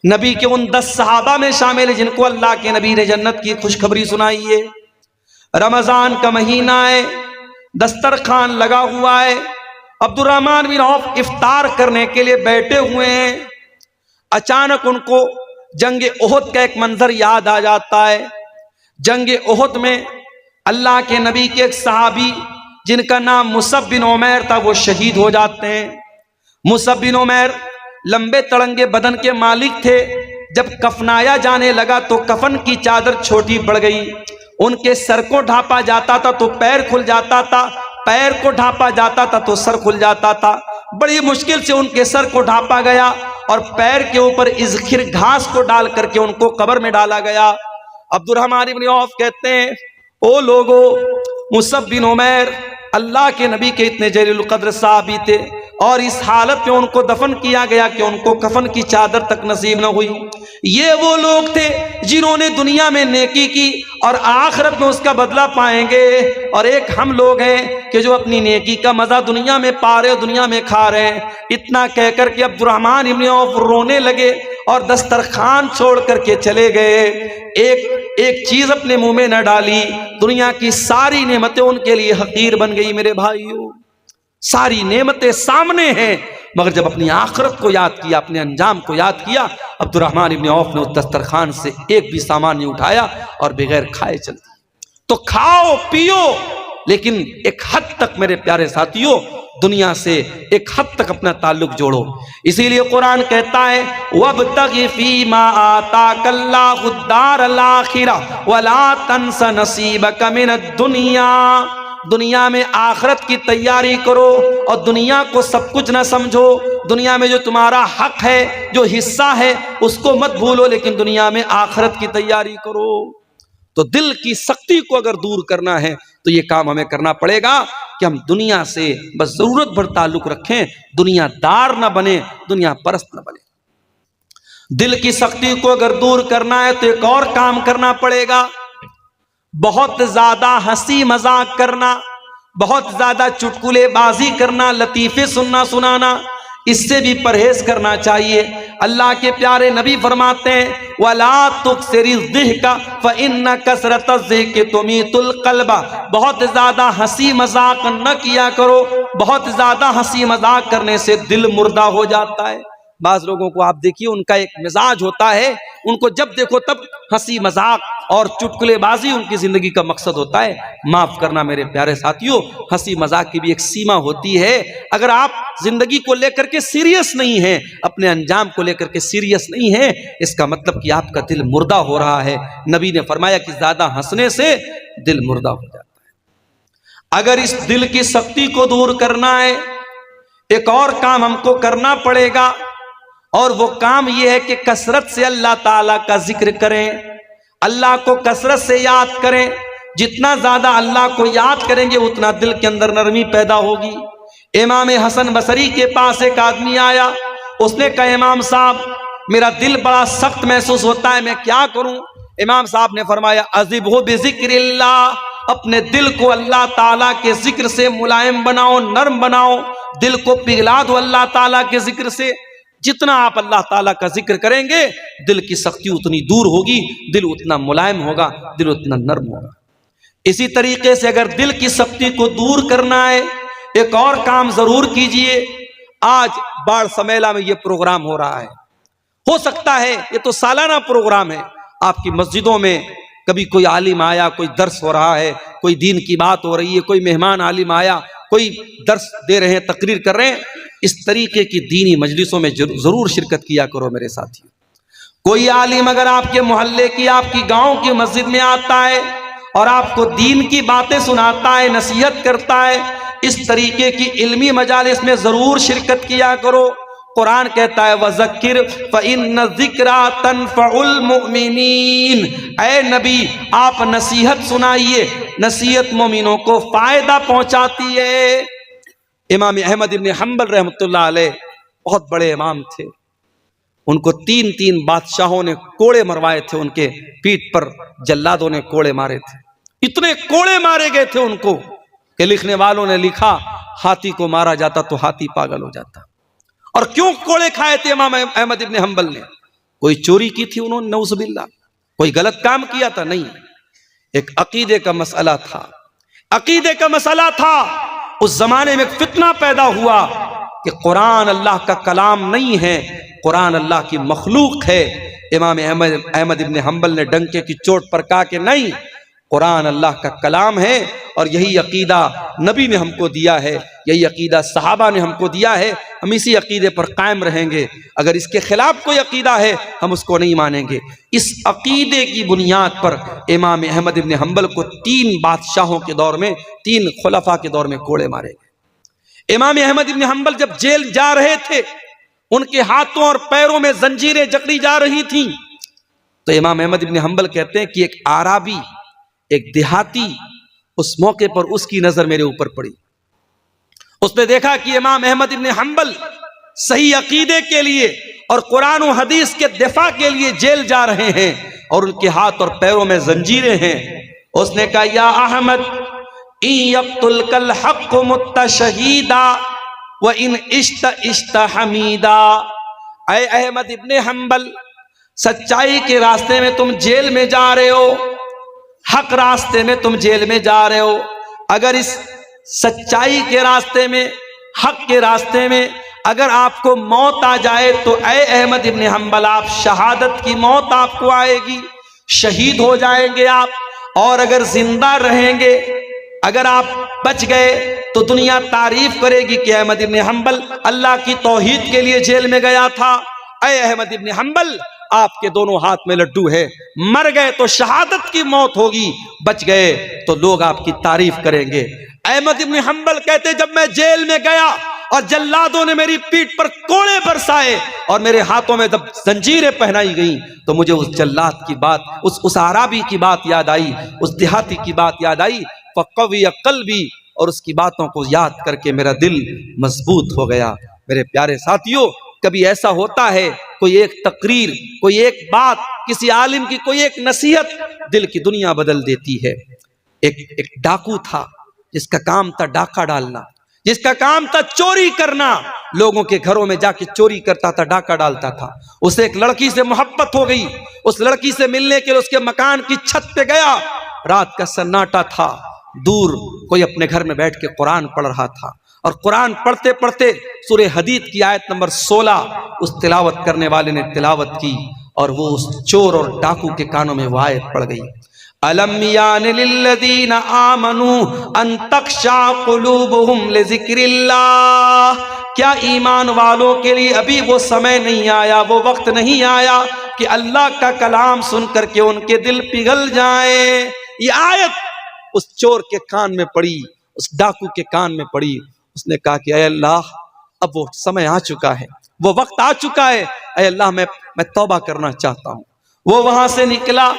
نبی کے ان 10 صحابہ میں شامل ہے جن کو اللہ کے نبی نے جنت کی خوشخبری سنائی ہے. رمضان کا مہینہ ہے، دسترخوان لگا ہوا ہے، عبد الرحمن بن عوف افطار کرنے کے لیے بیٹھے ہوئے ہیں. اچانک ان کو جنگ احد کا ایک منظر یاد آ جاتا ہے. جنگ احد میں اللہ کے نبی کے ایک صحابی جن کا نام مصعب بن عمیر تھا وہ شہید ہو جاتے ہیں. مصعب بن عمیر لمبے تڑنگے بدن کے مالک تھے. جب کفنایا جانے لگا تو کفن کی چادر چھوٹی پڑ گئی. ان کے سر کو ڈھانپا جاتا تھا تو پیر کھل جاتا تھا، پیر کو ڈھانپا جاتا تھا تو سر کھل جاتا تھا. بڑی مشکل سے ان کے سر کو ڈھانپا گیا اور پیر کے اوپر اذخر گھاس کو ڈال کر کے ان کو قبر میں ڈالا گیا. عبد الرحمن بن عوف کہتے ہیں، او لوگو، مصعب بن عمیر اللہ کے نبی کے اتنے جلیل القدر صحابی تھے اور اس حالت میں ان کو دفن کیا گیا کہ ان کو کفن کی چادر تک نصیب نہ ہوئی. یہ وہ لوگ تھے جنہوں نے دنیا میں نیکی کی اور آخرت میں اس کا بدلہ پائیں گے. اور ایک ہم لوگ ہیں کہ جو اپنی نیکی کا مزہ دنیا میں پا رہے، دنیا میں کھا رہے ہیں. اتنا کہہ کر کے عبد الرحمن ابن عوف رونے لگے اور دسترخوان چھوڑ کر کے چلے گئے. ایک چیز اپنے منہ میں نہ ڈالی. دنیا کی ساری نعمتیں ان کے لیے حقیر بن گئی. میرے بھائیوں، ساری نعمتیں سامنے ہیں، مگر جب اپنی آخرت کو یاد کیا، اپنے انجام کو یاد کیا، عبد الرحمن ابن عوف نے اس دسترخوان سے ایک بھی سامان نہیں اٹھایا اور بغیر کھائے چل دی. تو کھاؤ پیو، لیکن ایک حد تک میرے پیارے ساتھیوں دنیا سے ایک حد تک اپنا تعلق جوڑو. اسی لیے قرآن کہتا ہے وَابْتَغِ فِي مَا آتَاكَ اللَّهُ الدَّارَ الْآخِرَةَ وَلَا تَنْسَ نَصِيبَكَ مِنَ الدُّنْيَا. دنیا میں آخرت کی تیاری کرو اور دنیا کو سب کچھ نہ سمجھو. دنیا میں جو تمہارا حق ہے، جو حصہ ہے، اس کو مت بھولو، لیکن دنیا میں آخرت کی تیاری کرو. تو دل کی سختی کو اگر دور کرنا ہے تو یہ کام ہمیں کرنا پڑے گا کہ ہم دنیا سے بس ضرورت بھر تعلق رکھیں، دنیا دار نہ بنے، دنیا پرست نہ بنے. دل کی سختی کو اگر دور کرنا ہے تو ایک اور کام کرنا پڑے گا. بہت زیادہ ہنسی مذاق کرنا، بہت زیادہ چٹکلے بازی کرنا، لطیفے سنانا، اس سے بھی پرہیز کرنا چاہیے. اللہ کے پیارے نبی فرماتے ہیں وَلَا تُكْثِرِ الضِّحْكَ فَإِنَّ كَثْرَةَ الضِّحْكِ تُمِيتُ الْقَلْبَ، بہت زیادہ ہنسی مذاق نہ کیا کرو، بہت زیادہ ہنسی مذاق کرنے سے دل مردہ ہو جاتا ہے۔ بعض لوگوں کو آپ دیکھیے ان کا ایک مزاج ہوتا ہے، ان کو جب دیکھو تب ہنسی مذاق اور چٹکلے بازی ان کی زندگی کا مقصد ہوتا ہے۔ معاف کرنا میرے پیارے ساتھیوں، ہنسی مذاق کی بھی ایک سیما ہوتی ہے۔ اگر آپ زندگی کو لے کر کے سیریس نہیں ہیں، اپنے انجام کو لے کر کے سیریس نہیں ہیں، اس کا مطلب کہ آپ کا دل مردہ ہو رہا ہے۔ نبی نے فرمایا کہ زیادہ ہنسنے سے دل مردہ ہو جاتا ہے۔ اگر اس دل کی سختی کو دور کرنا ہے، ایک اور کام ہم کو کرنا پڑے گا، اور وہ کام یہ ہے کہ کثرت سے اللہ تعالیٰ کا ذکر کریں، اللہ کو کثرت سے یاد کریں۔ جتنا زیادہ اللہ کو یاد کریں گے اتنا دل کے اندر نرمی پیدا ہوگی۔ امام حسن بصری کے پاس ایک آدمی آیا، اس نے کہا امام صاحب میرا دل بڑا سخت محسوس ہوتا ہے، میں کیا کروں؟ امام صاحب نے فرمایا عذبہ بذکر اللہ، اپنے دل کو اللہ تعالیٰ کے ذکر سے ملائم بناؤ، نرم بناؤ، دل کو پگھلا دو اللہ تعالیٰ کے ذکر سے۔ جتنا آپ اللہ تعالیٰ کا ذکر کریں گے دل کی سختی اتنی دور ہوگی، دل اتنا ملائم ہوگا، دل اتنا نرم ہوگا۔ اسی طریقے سے اگر دل کی سختی کو دور کرنا ہے، ایک اور کام ضرور کیجئے۔ آج باڑ سمیلہ میں یہ پروگرام ہو رہا ہے، ہو سکتا ہے یہ تو سالانہ پروگرام ہے، آپ کی مسجدوں میں کبھی کوئی عالم آیا، کوئی درس ہو رہا ہے، کوئی دین کی بات ہو رہی ہے، کوئی مہمان عالم آیا، کوئی درس دے رہے ہیں، تقریر کر رہے ہیں۔ اس طریقے کی دینی مجلسوں میں ضرور شرکت کیا کرو میرے ساتھیوں۔ کوئی عالم اگر آپ کے محلے کی، آپ کی گاؤں کی مسجد میں آتا ہے اور آپ کو دین کی باتیں سناتا ہے، نصیحت کرتا ہے، اس طریقے کی علمی مجالس میں ضرور شرکت کیا کرو۔ قرآن کہتا ہے وَذَكِّرْ فَإِنَّ الذِّكْرَىٰ تَنفَعُ الْمُؤْمِنِينَ، اے نبی آپ نصیحت سنائیے، نصیحت مومنوں کو فائدہ پہنچاتی ہے۔ امام احمد ابن حنبل رحمۃ اللہ علیہ بہت بڑے امام تھے، ان کو 3 بادشاہوں نے کوڑے مروائے تھے، ان کے پیٹھ پر جلادوں نے کوڑے مارے تھے، اتنے کوڑے مارے گئے تھے ان کو کہ لکھنے والوں نے لکھا ہاتھی کو مارا جاتا تو ہاتھی پاگل ہو جاتا۔ اور کیوں کوڑے کھائے تھے امام احمد ابن حنبل نے؟ کوئی چوری کی تھی انہوں نے نعوذ باللہ، کوئی غلط کام کیا تھا؟ نہیں، ایک عقیدے کا مسئلہ تھا، عقیدے کا مسئلہ تھا۔ اس زمانے میں فتنہ پیدا ہوا کہ قرآن اللہ کا کلام نہیں ہے، قرآن اللہ کی مخلوق ہے۔ امام احمد ابن حنبل نے ڈنکے کی چوٹ پر کہا کہ نہیں، قرآن اللہ کا کلام ہے، اور یہی عقیدہ نبی نے ہم کو دیا ہے، یہی عقیدہ صحابہ نے ہم کو دیا ہے، ہم اسی عقیدے پر قائم رہیں گے۔ اگر اس کے خلاف کوئی عقیدہ ہے ہم اس کو نہیں مانیں گے۔ اس عقیدے کی بنیاد پر امام احمد ابن حنبل کو 3 بادشاہوں کے دور میں، 3 خلفاء کے دور میں کوڑے مارے گئے۔ امام احمد ابن حنبل جب جیل جا رہے تھے، ان کے ہاتھوں اور پیروں میں زنجیریں جکڑی جا رہی تھیں، تو امام احمد ابن حنبل کہتے ہیں کہ ایک عربی، ایک دیہاتی، اس موقع پر اس کی نظر میرے اوپر پڑی۔ اس نے دیکھا کہ امام احمد ابن حنبل صحیح عقیدے کے لیے اور قرآن و حدیث کے دفاع کے لیے جیل جا رہے ہیں، اور ان کے ہاتھ اور پیروں میں زنجیریں ہیں۔ اس نے کہا یا احمد ان یقتلک الحق مت شہیدا وان عشت عشت حمیدا، اے احمد ابن حنبل سچائی کے راستے میں تم جیل میں جا رہے ہو، حق راستے میں تم جیل میں جا رہے ہو، اگر اس سچائی کے راستے میں، حق کے راستے میں اگر آپ کو موت آ جائے تو اے احمد ابن حنبل آپ شہادت کی موت آپ کو آئے گی، شہید ہو جائیں گے آپ۔ اور اگر زندہ رہیں گے، اگر آپ بچ گئے تو دنیا تعریف کرے گی کہ احمد ابن حنبل اللہ کی توحید کے لیے جیل میں گیا تھا۔ اے احمد ابن حنبل آپ کے دونوں ہاتھ میں لڈو ہے، مر گئے تو شہادت کی موت ہوگی، بچ گئے تو لوگ آپ کی تعریف کریں گے۔ احمد ابن حنبل کہتے جب میں جیل میں گیا اور جلادوں نے میری پیٹھ پر کوڑے برسائے اور میرے ہاتھوں میں جب زنجیریں پہنائی گئیں تو مجھے اس جلاد کی بات، اس عربی کی بات یاد آئی، اس دیہاتی کی بات یاد آئی، فقوی قلبی، اور اس کی باتوں کو یاد کر کے میرا دل مضبوط ہو گیا۔ میرے پیارے ساتھیوں، کبھی ایسا ہوتا ہے کوئی ایک تقریر، کوئی ایک بات، کسی عالم کی کوئی ایک نصیحت دل کی دنیا بدل دیتی ہے۔ ایک ڈاکو تھا جس کا کام تھا ڈاکہ ڈالنا، جس کا کام تھا چوری کرنا، لوگوں کے گھروں میں جا کے چوری کرتا تھا، ڈاکہ ڈالتا تھا۔ اسے ایک لڑکی سے محبت ہو گئی، اس لڑکی سے ملنے کے لیے اس کے مکان کی چھت پہ گیا، رات کا سناٹا تھا، دور کوئی اپنے گھر میں بیٹھ کے قرآن پڑھ رہا تھا، اور قرآن پڑھتے پڑھتے سورہ حدید کی آیت نمبر 16 اس تلاوت کرنے والے نے تلاوت کی، اور وہ اس چور اور ڈاکو کے کانوں میں وہ آیت پڑ گئی، أَلَمْ يَعْنِ لِلَّذِينَ آمَنُوا أَن تَخْشَعَ قُلُوبُهُمْ لِذِكْرِ اللَّهِ، کیا ایمان والوں کے لیے ابھی وہ سمے نہیں آیا، وہ وقت نہیں آیا کہ اللہ کا کلام سن کر کے ان کے دل پگھل جائیں؟ یہ آیت اس چور کے کان میں پڑی، اس ڈاکو کے کان میں پڑی، اس نے کہا کہ اے اللہ اب وہ سمے آ چکا ہے، وہ وقت آ چکا ہے، اے اللہ میں توبہ کرنا چاہتا ہوں۔ وہ وہاں سے نکلا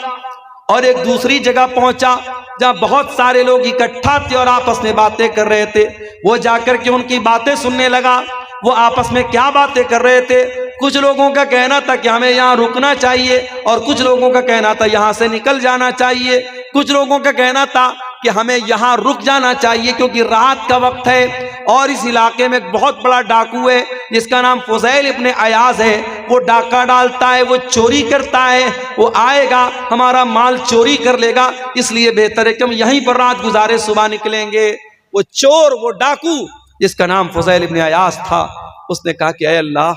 اور ایک دوسری جگہ پہنچا جہاں بہت سارے لوگ اکٹھا تھے اور آپس میں باتیں کر رہے تھے، وہ جا کر کے ان کی باتیں سننے لگا۔ وہ آپس میں کیا باتیں کر رہے تھے؟ کچھ لوگوں کا کہنا تھا کہ ہمیں یہاں رکنا چاہیے، اور کچھ لوگوں کا کہنا تھا یہاں سے نکل جانا چاہیے، کچھ لوگوں کا کہنا تھا کہ ہمیں یہاں رک جانا چاہیے کیونکہ رات کا وقت ہے، اور اس علاقے میں ایک بہت بڑا ڈاکو ہے جس کا نام فضیل ابن عیاض ہے، وہ ڈاکہ ڈالتا ہے، وہ چوری کرتا ہے، وہ آئے گا ہمارا مال چوری کر لے گا، اس لیے بہتر ہے کہ ہم یہیں پر رات گزارے صبح نکلیں گے۔ وہ چور، وہ ڈاکو جس کا نام فضیل ابن عیاض تھا، اس نے کہا کہ اے اللہ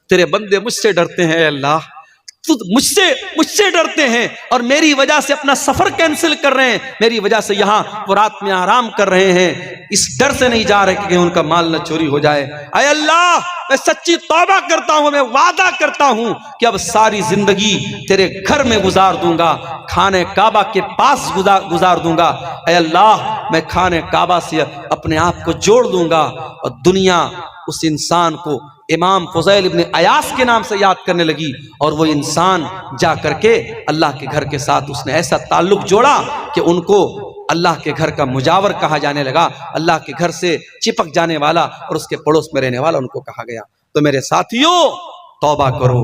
تیرے بندے مجھ سے ڈرتے ہیں، اے اللہ مجھ سے ڈرتے ہیں اور میری وجہ سے اپنا سفر کینسل کر رہے ہیں، میری وجہ سے یہاں وہ رات میں آرام کر رہے ہیں، اس ڈر سے نہیں جا رہے کہ ان کا مال نہ چوری ہو جائے۔ اے اللہ میں سچی توبہ کرتا ہوں، میں وعدہ کرتا ہوں کہ اب ساری زندگی تیرے گھر میں گزار دوں گا، خانہ کعبہ کے پاس گزار دوں گا۔ اے اللہ میں خانہ کعبہ سے اپنے آپ کو جوڑ دوں گا، اور دنیا اس انسان کو امام فضیل ابن عیاض کے نام سے یاد کرنے لگی، اور وہ انسان جا کر کے اللہ کے گھر کے ساتھ اس نے ایسا تعلق جوڑا کہ ان کو اللہ کے گھر کا مجاور کہا جانے لگا، اللہ کے گھر سے چپک جانے والا اور اس کے پڑوس میں رہنے والا ان کو کہا گیا۔ تو میرے ساتھیوں توبہ کرو،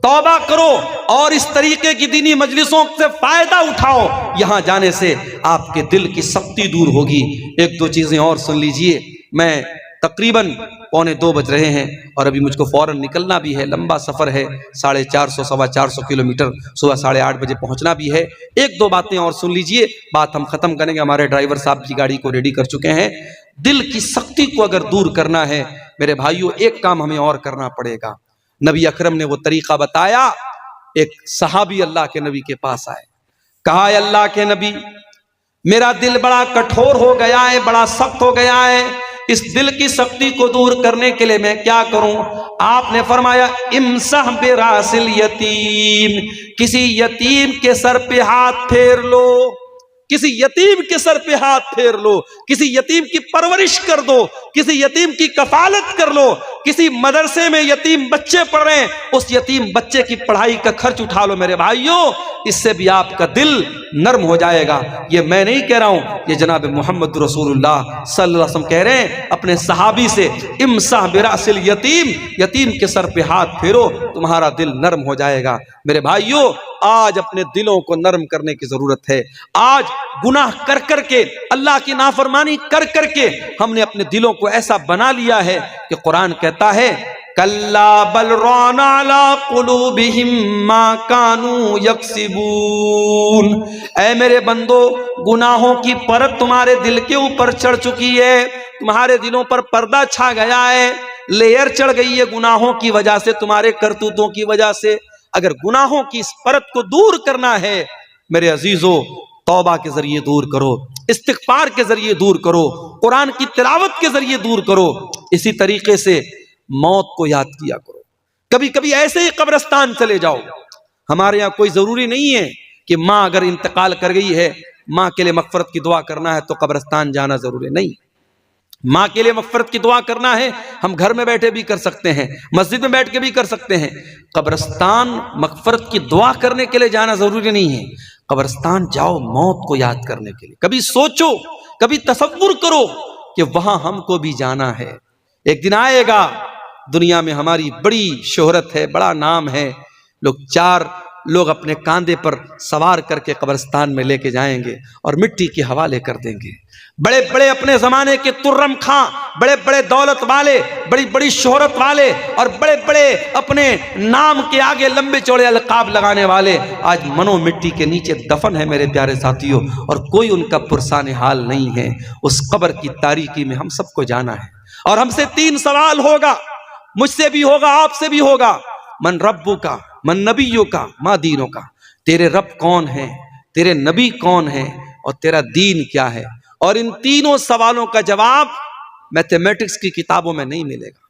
توبہ کرو، اور اس طریقے کی دینی مجلسوں سے فائدہ اٹھاؤ، یہاں جانے سے آپ کے دل کی سختی دور ہوگی۔ ایک دو چیزیں اور سن لیجئے، میں تقریباً 2:45 بج رہے ہیں اور ابھی مجھ کو فوراً نکلنا بھی ہے، لمبا سفر ہے، 450 425 کلومیٹر، صبح 8:30 بجے پہنچنا بھی ہے۔ ایک دو باتیں اور سن لیجئے، بات ہم ختم کریں گے، ہمارے ڈرائیور صاحب کی گاڑی کو ریڈی کر چکے ہیں۔ دل کی سختی کو اگر دور کرنا ہے میرے بھائیوں، ایک کام ہمیں اور کرنا پڑے گا۔ نبی اکرم نے وہ طریقہ بتایا۔ ایک صحابی اللہ کے نبی کے پاس آئے، کہا اے اللہ کے نبی میرا دل بڑا کٹھور ہو گیا ہے، بڑا سخت ہو گیا ہے، اس دل کی سختی کو دور کرنے کے لیے میں کیا کروں؟ آپ نے فرمایا امسح براس الیتیم، کسی یتیم کے سر پہ ہاتھ پھیر لو، کسی یتیم کے سر پہ ہاتھ پھیر لو، کسی یتیم کی پرورش کر دو، کسی یتیم کی کفالت کر لو، کسی مدرسے میں یتیم بچے پڑھ رہے ہیں، اس یتیم بچے کی پڑھائی کا خرچ اٹھا لو میرے بھائیوں، اس سے بھی آپ کا دل نرم ہو جائے گا۔ یہ میں نہیں کہہ رہا ہوں، یہ جناب محمد رسول اللہ صلی اللہ علیہ وسلم کہہ رہے ہیں اپنے صحابی سے، امسح براس الیتیم، یتیم کے سر پہ ہاتھ پھیرو تمہارا دل نرم ہو جائے گا۔ میرے بھائیوں آج اپنے دلوں کو نرم کرنے کی ضرورت ہے۔ آج گناہ کر کر کے، اللہ کی نافرمانی کر کر کے ہم نے اپنے دلوں کو ایسا بنا لیا ہے کہ قرآن کہتا ہے کَلَّا بَلْ رَانَ عَلَىٰ قُلُوبِهِمْ مَا كَانُوا يَكْسِبُونَ، اے میرے بندو گناہوں کی پرت تمہارے دل کے اوپر چڑھ چکی ہے، تمہارے دلوں پر پردہ چھا گیا ہے، لیئر چڑھ گئی ہے گناہوں کی وجہ سے، تمہارے کرتوتوں کی وجہ سے۔ اگر گناہوں کی اس پرت کو دور کرنا ہے میرے عزیزو، توبہ کے ذریعے دور کرو، استغفار کے ذریعے دور کرو، قرآن کی تلاوت کے ذریعے دور کرو۔ اسی طریقے سے موت کو یاد کیا کرو، کبھی کبھی ایسے ہی قبرستان چلے جاؤ۔ ہمارے یہاں کوئی ضروری نہیں ہے کہ ماں اگر انتقال کر گئی ہے ماں کے لیے مغفرت کی دعا کرنا ہے تو قبرستان جانا ضروری نہیں، ماں کے لیے مغفرت کی دعا کرنا ہے ہم گھر میں بیٹھے بھی کر سکتے ہیں، مسجد میں بیٹھ کے بھی کر سکتے ہیں۔ قبرستان مغفرت کی دعا کرنے کے لیے جانا ضروری نہیں ہے، قبرستان جاؤ موت کو یاد کرنے کے لیے۔ کبھی سوچو، کبھی تصور کرو کہ وہاں ہم کو بھی جانا ہے، ایک دن آئے گا۔ دنیا میں ہماری بڑی شہرت ہے، بڑا نام ہے، لوگ 4 لوگ اپنے کاندھے پر سوار کر کے قبرستان میں لے کے جائیں گے اور مٹی کے حوالے کر دیں گے۔ بڑے بڑے اپنے زمانے کے ترم خاں، بڑے بڑے دولت والے، بڑی بڑی شہرت والے اور بڑے بڑے اپنے نام کے آگے لمبے چوڑے القاب لگانے والے آج منو مٹی کے نیچے دفن ہے میرے پیارے ساتھیوں، اور کوئی ان کا پرسان حال نہیں ہے۔ اس قبر کی تاریکی میں ہم سب کو جانا ہے، اور ہم سے 3 سوال ہوگا، مجھ سے بھی ہوگا، آپ سے بھی ہوگا۔ من ربو کا، من نبیوں کا، ما دینوں کا، تیرے رب کون ہیں، تیرے نبی کون ہیں، اور تیرا دین کیا ہے؟ اور ان تینوں سوالوں کا جواب میتھمیٹکس کی کتابوں میں نہیں ملے گا،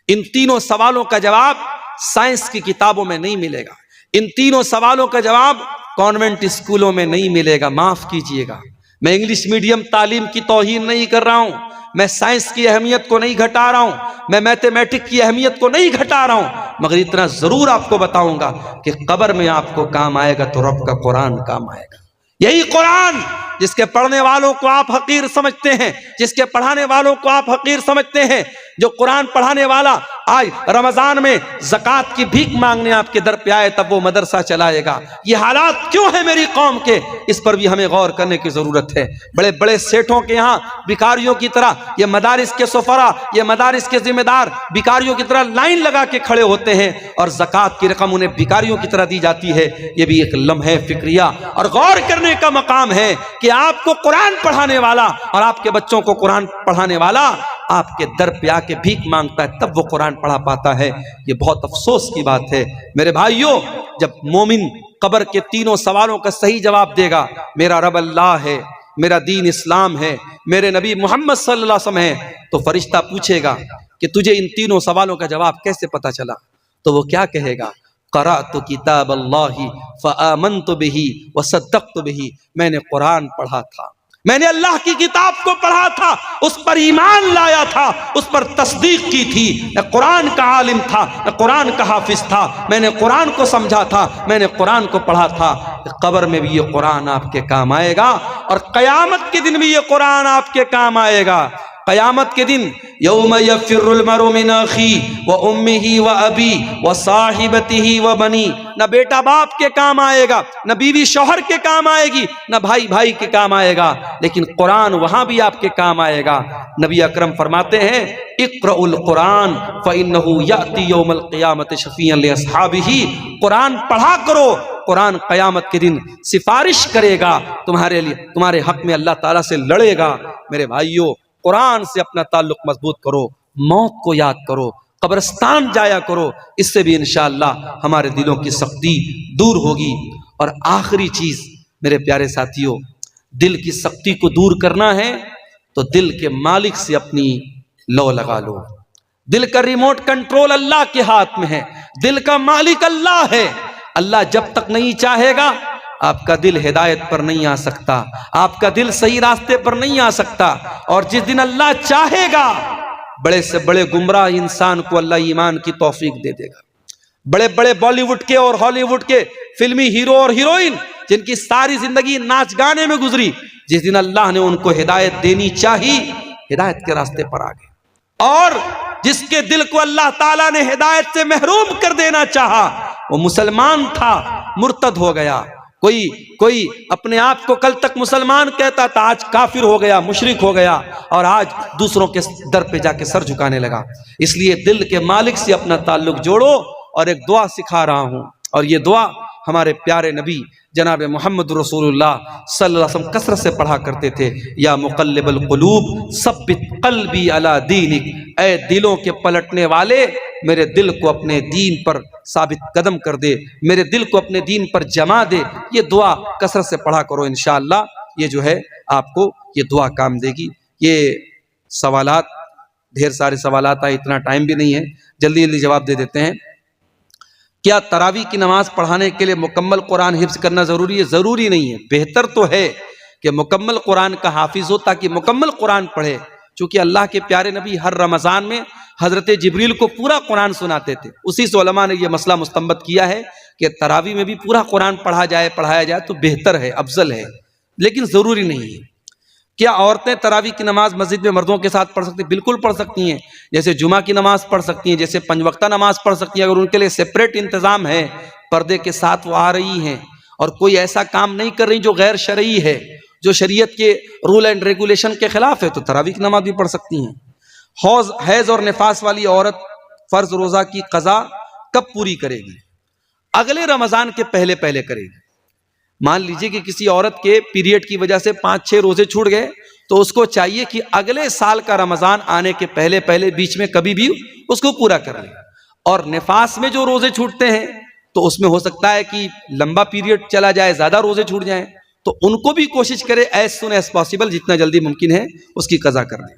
ان تینوں سوالوں کا جواب سائنس کی کتابوں میں نہیں ملے گا، ان تینوں سوالوں کا جواب کانوینٹ اسکولوں میں نہیں ملے گا۔ معاف کیجئے گا، میں انگلش میڈیم تعلیم کی توہین نہیں کر رہا ہوں، میں سائنس کی اہمیت کو نہیں گھٹا رہا ہوں، میں میتھمیٹک کی اہمیت کو نہیں گھٹا رہا ہوں، مگر اتنا ضرور آپ کو بتاؤں گا کہ قبر میں آپ کو کام آئے گا تو رب کا قرآن کام آئے گا۔ یہی قرآن جس کے پڑھنے والوں کو آپ حقیر سمجھتے ہیں، جس کے پڑھانے والوں کو آپ حقیر سمجھتے ہیں، جو قرآن پڑھانے والا آج رمضان میں زکوٰۃ کی بھیک مانگنے آپ کے در پہ آئے تب وہ مدرسہ چلائے گا۔ یہ حالات کیوں ہیں میری قوم کے؟ اس پر بھی ہمیں غور کرنے کی ضرورت ہے۔ بڑے بڑے سیٹھوں کے یہاں بھکاریوں کی طرح یہ مدارس کے سفرا، یہ مدارس کے ذمہ دار بھکاریوں کی طرح لائن لگا کے کھڑے ہوتے ہیں، اور زکوٰۃ کی رقم انہیں بھکاریوں کی طرح دی جاتی ہے۔ یہ بھی ایک لمحہ فکریہ اور غور کرنے کا مقام ہے کہ آپ کو قرآن پڑھانے والا اور آپ کے بچوں کو قرآن پڑھانے والا آپ کے در پہ آ کے بھیک مانگتا ہے تب وہ قرآن پڑھا پاتا ہے۔ یہ بہت افسوس کی بات ہے میرے بھائیوں۔ جب مومن قبر کے تینوں سوالوں کا صحیح جواب دے گا، میرا رب اللہ ہے، میرا دین اسلام ہے، میرے نبی محمد صلی اللہ علیہ وسلم ہے، تو فرشتہ پوچھے گا کہ تجھے ان تینوں سوالوں کا جواب کیسے پتا چلا؟ تو وہ کیا کہے گا؟ قرأت کتاب اللہ فآمنت بہ وصدقت بہ، میں نے قرآن پڑھا تھا، میں نے اللہ کی کتاب کو پڑھا تھا، اس پر ایمان لایا تھا، اس پر تصدیق کی تھی۔ میں قرآن کا عالم تھا، میں قرآن کا حافظ تھا، میں نے قرآن کو سمجھا تھا، میں نے قرآن کو پڑھا تھا۔ قبر میں بھی یہ قرآن آپ کے کام آئے گا، اور قیامت کے دن بھی یہ قرآن آپ کے کام آئے گا۔ قیامت کے دن یوم یفر المرء من اخیہ وامہ وابی وصاحبتہ وبنی، نہ بیٹا باپ کے کام آئے گا، نہ بیوی شوہر کے کام آئے گی، نہ بھائی بھائی کے کام آئے گا، لیکن قرآن وہاں بھی آپ کے کام آئے گا۔ نبی اکرم فرماتے ہیں اقرؤوا القرآن فإنہ یأتی یوم القیامۃ شفیعا لأصحابہ، قرآن پڑھا کرو، قرآن قیامت کے دن سفارش کرے گا تمہارے لیے، تمہارے حق میں اللہ تعالیٰ سے لڑے گا۔ میرے بھائیوں، قرآن سے اپنا تعلق مضبوط کرو، موت کو یاد کرو، قبرستان جایا کرو، اس سے بھی انشاءاللہ ہمارے دلوں کی سختی دور ہوگی۔ اور آخری چیز میرے پیارے ساتھیوں، دل کی سختی کو دور کرنا ہے تو دل کے مالک سے اپنی لو لگا لو۔ دل کا ریموٹ کنٹرول اللہ کے ہاتھ میں ہے، دل کا مالک اللہ ہے۔ اللہ جب تک نہیں چاہے گا آپ کا دل ہدایت پر نہیں آ سکتا، آپ کا دل صحیح راستے پر نہیں آ سکتا، اور جس دن اللہ چاہے گا بڑے سے بڑے گمراہ انسان کو اللہ ایمان کی توفیق دے دے گا۔ بڑے بڑے بالی ووڈ کے اور ہالی ووڈ کے فلمی ہیرو اور ہیروئن جن کی ساری زندگی ناچ گانے میں گزری، جس دن اللہ نے ان کو ہدایت دینی چاہی، ہدایت کے راستے پر آ گئے، اور جس کے دل کو اللہ تعالیٰ نے ہدایت سے محروم کر دینا چاہا وہ مسلمان تھا، مرتد ہو گیا۔ کوئی اپنے آپ کو کل تک مسلمان کہتا تھا، آج کافر ہو گیا، مشرک ہو گیا، اور آج دوسروں کے در پہ جا کے سر جھکانے لگا۔ اس لیے دل کے مالک سے اپنا تعلق جوڑو، اور ایک دعا سکھا رہا ہوں، اور یہ دعا ہمارے پیارے نبی جناب محمد رسول اللہ صلی اللہ علیہ وسلم کثرت سے پڑھا کرتے تھے۔ یا مقلب القلوب ثبت قلبی علی دینک، اے دلوں کے پلٹنے والے میرے دل کو اپنے دین پر ثابت قدم کر دے، میرے دل کو اپنے دین پر جما دے۔ یہ دعا کثرت سے پڑھا کرو، انشاءاللہ یہ جو ہے آپ کو یہ دعا کام دے گی۔ یہ سوالات، ڈھیر سارے سوالات آئے، اتنا ٹائم بھی نہیں ہے، جلدی جلدی جواب دے دیتے ہیں۔ کیا تراویح کی نماز پڑھانے کے لیے مکمل قرآن حفظ کرنا ضروری ہے؟ ضروری نہیں ہے، بہتر تو ہے کہ مکمل قرآن کا حافظ ہو تاکہ مکمل قرآن پڑھے، چونکہ اللہ کے پیارے نبی ہر رمضان میں حضرت جبریل کو پورا قرآن سناتے تھے۔ اسی سے علماء نے یہ مسئلہ مستنبط کیا ہے کہ تراویح میں بھی پورا قرآن پڑھایا جائے تو بہتر ہے، افضل ہے، لیکن ضروری نہیں ہے۔ کیا عورتیں تراویح کی نماز مسجد میں مردوں کے ساتھ پڑھ سکتی ہیں؟ بالکل پڑھ سکتی ہیں، جیسے جمعہ کی نماز پڑھ سکتی ہیں، جیسے 5 وقتہ نماز پڑھ سکتی ہیں۔ اگر ان کے لیے سپریٹ انتظام ہے پردے کے ساتھ وہ آ رہی ہیں اور کوئی ایسا کام نہیں کر رہی جو غیر شرعی ہے، جو شریعت کے رول اینڈ ریگولیشن کے خلاف ہے، تو تراویح کی نماز بھی پڑھ سکتی ہیں۔ حیض اور نفاس والی عورت فرض روزہ کی قضا کب پوری کرے گی؟ اگلے رمضان کے پہلے پہلے کرے گی۔ مان لیجئے کہ کسی عورت کے پیریڈ کی وجہ سے 5-6 روزے چھوٹ گئے، تو اس کو چاہیے کہ اگلے سال کا رمضان آنے کے پہلے پہلے بیچ میں کبھی بھی اس کو پورا کر لے۔ اور نفاس میں جو روزے چھوٹتے ہیں تو اس میں ہو سکتا ہے کہ لمبا پیریڈ چلا جائے، زیادہ روزے چھوٹ جائیں، تو ان کو بھی کوشش کرے ایز سون ایز پاسبل، جتنا جلدی ممکن ہے اس کی قضا کر دیں۔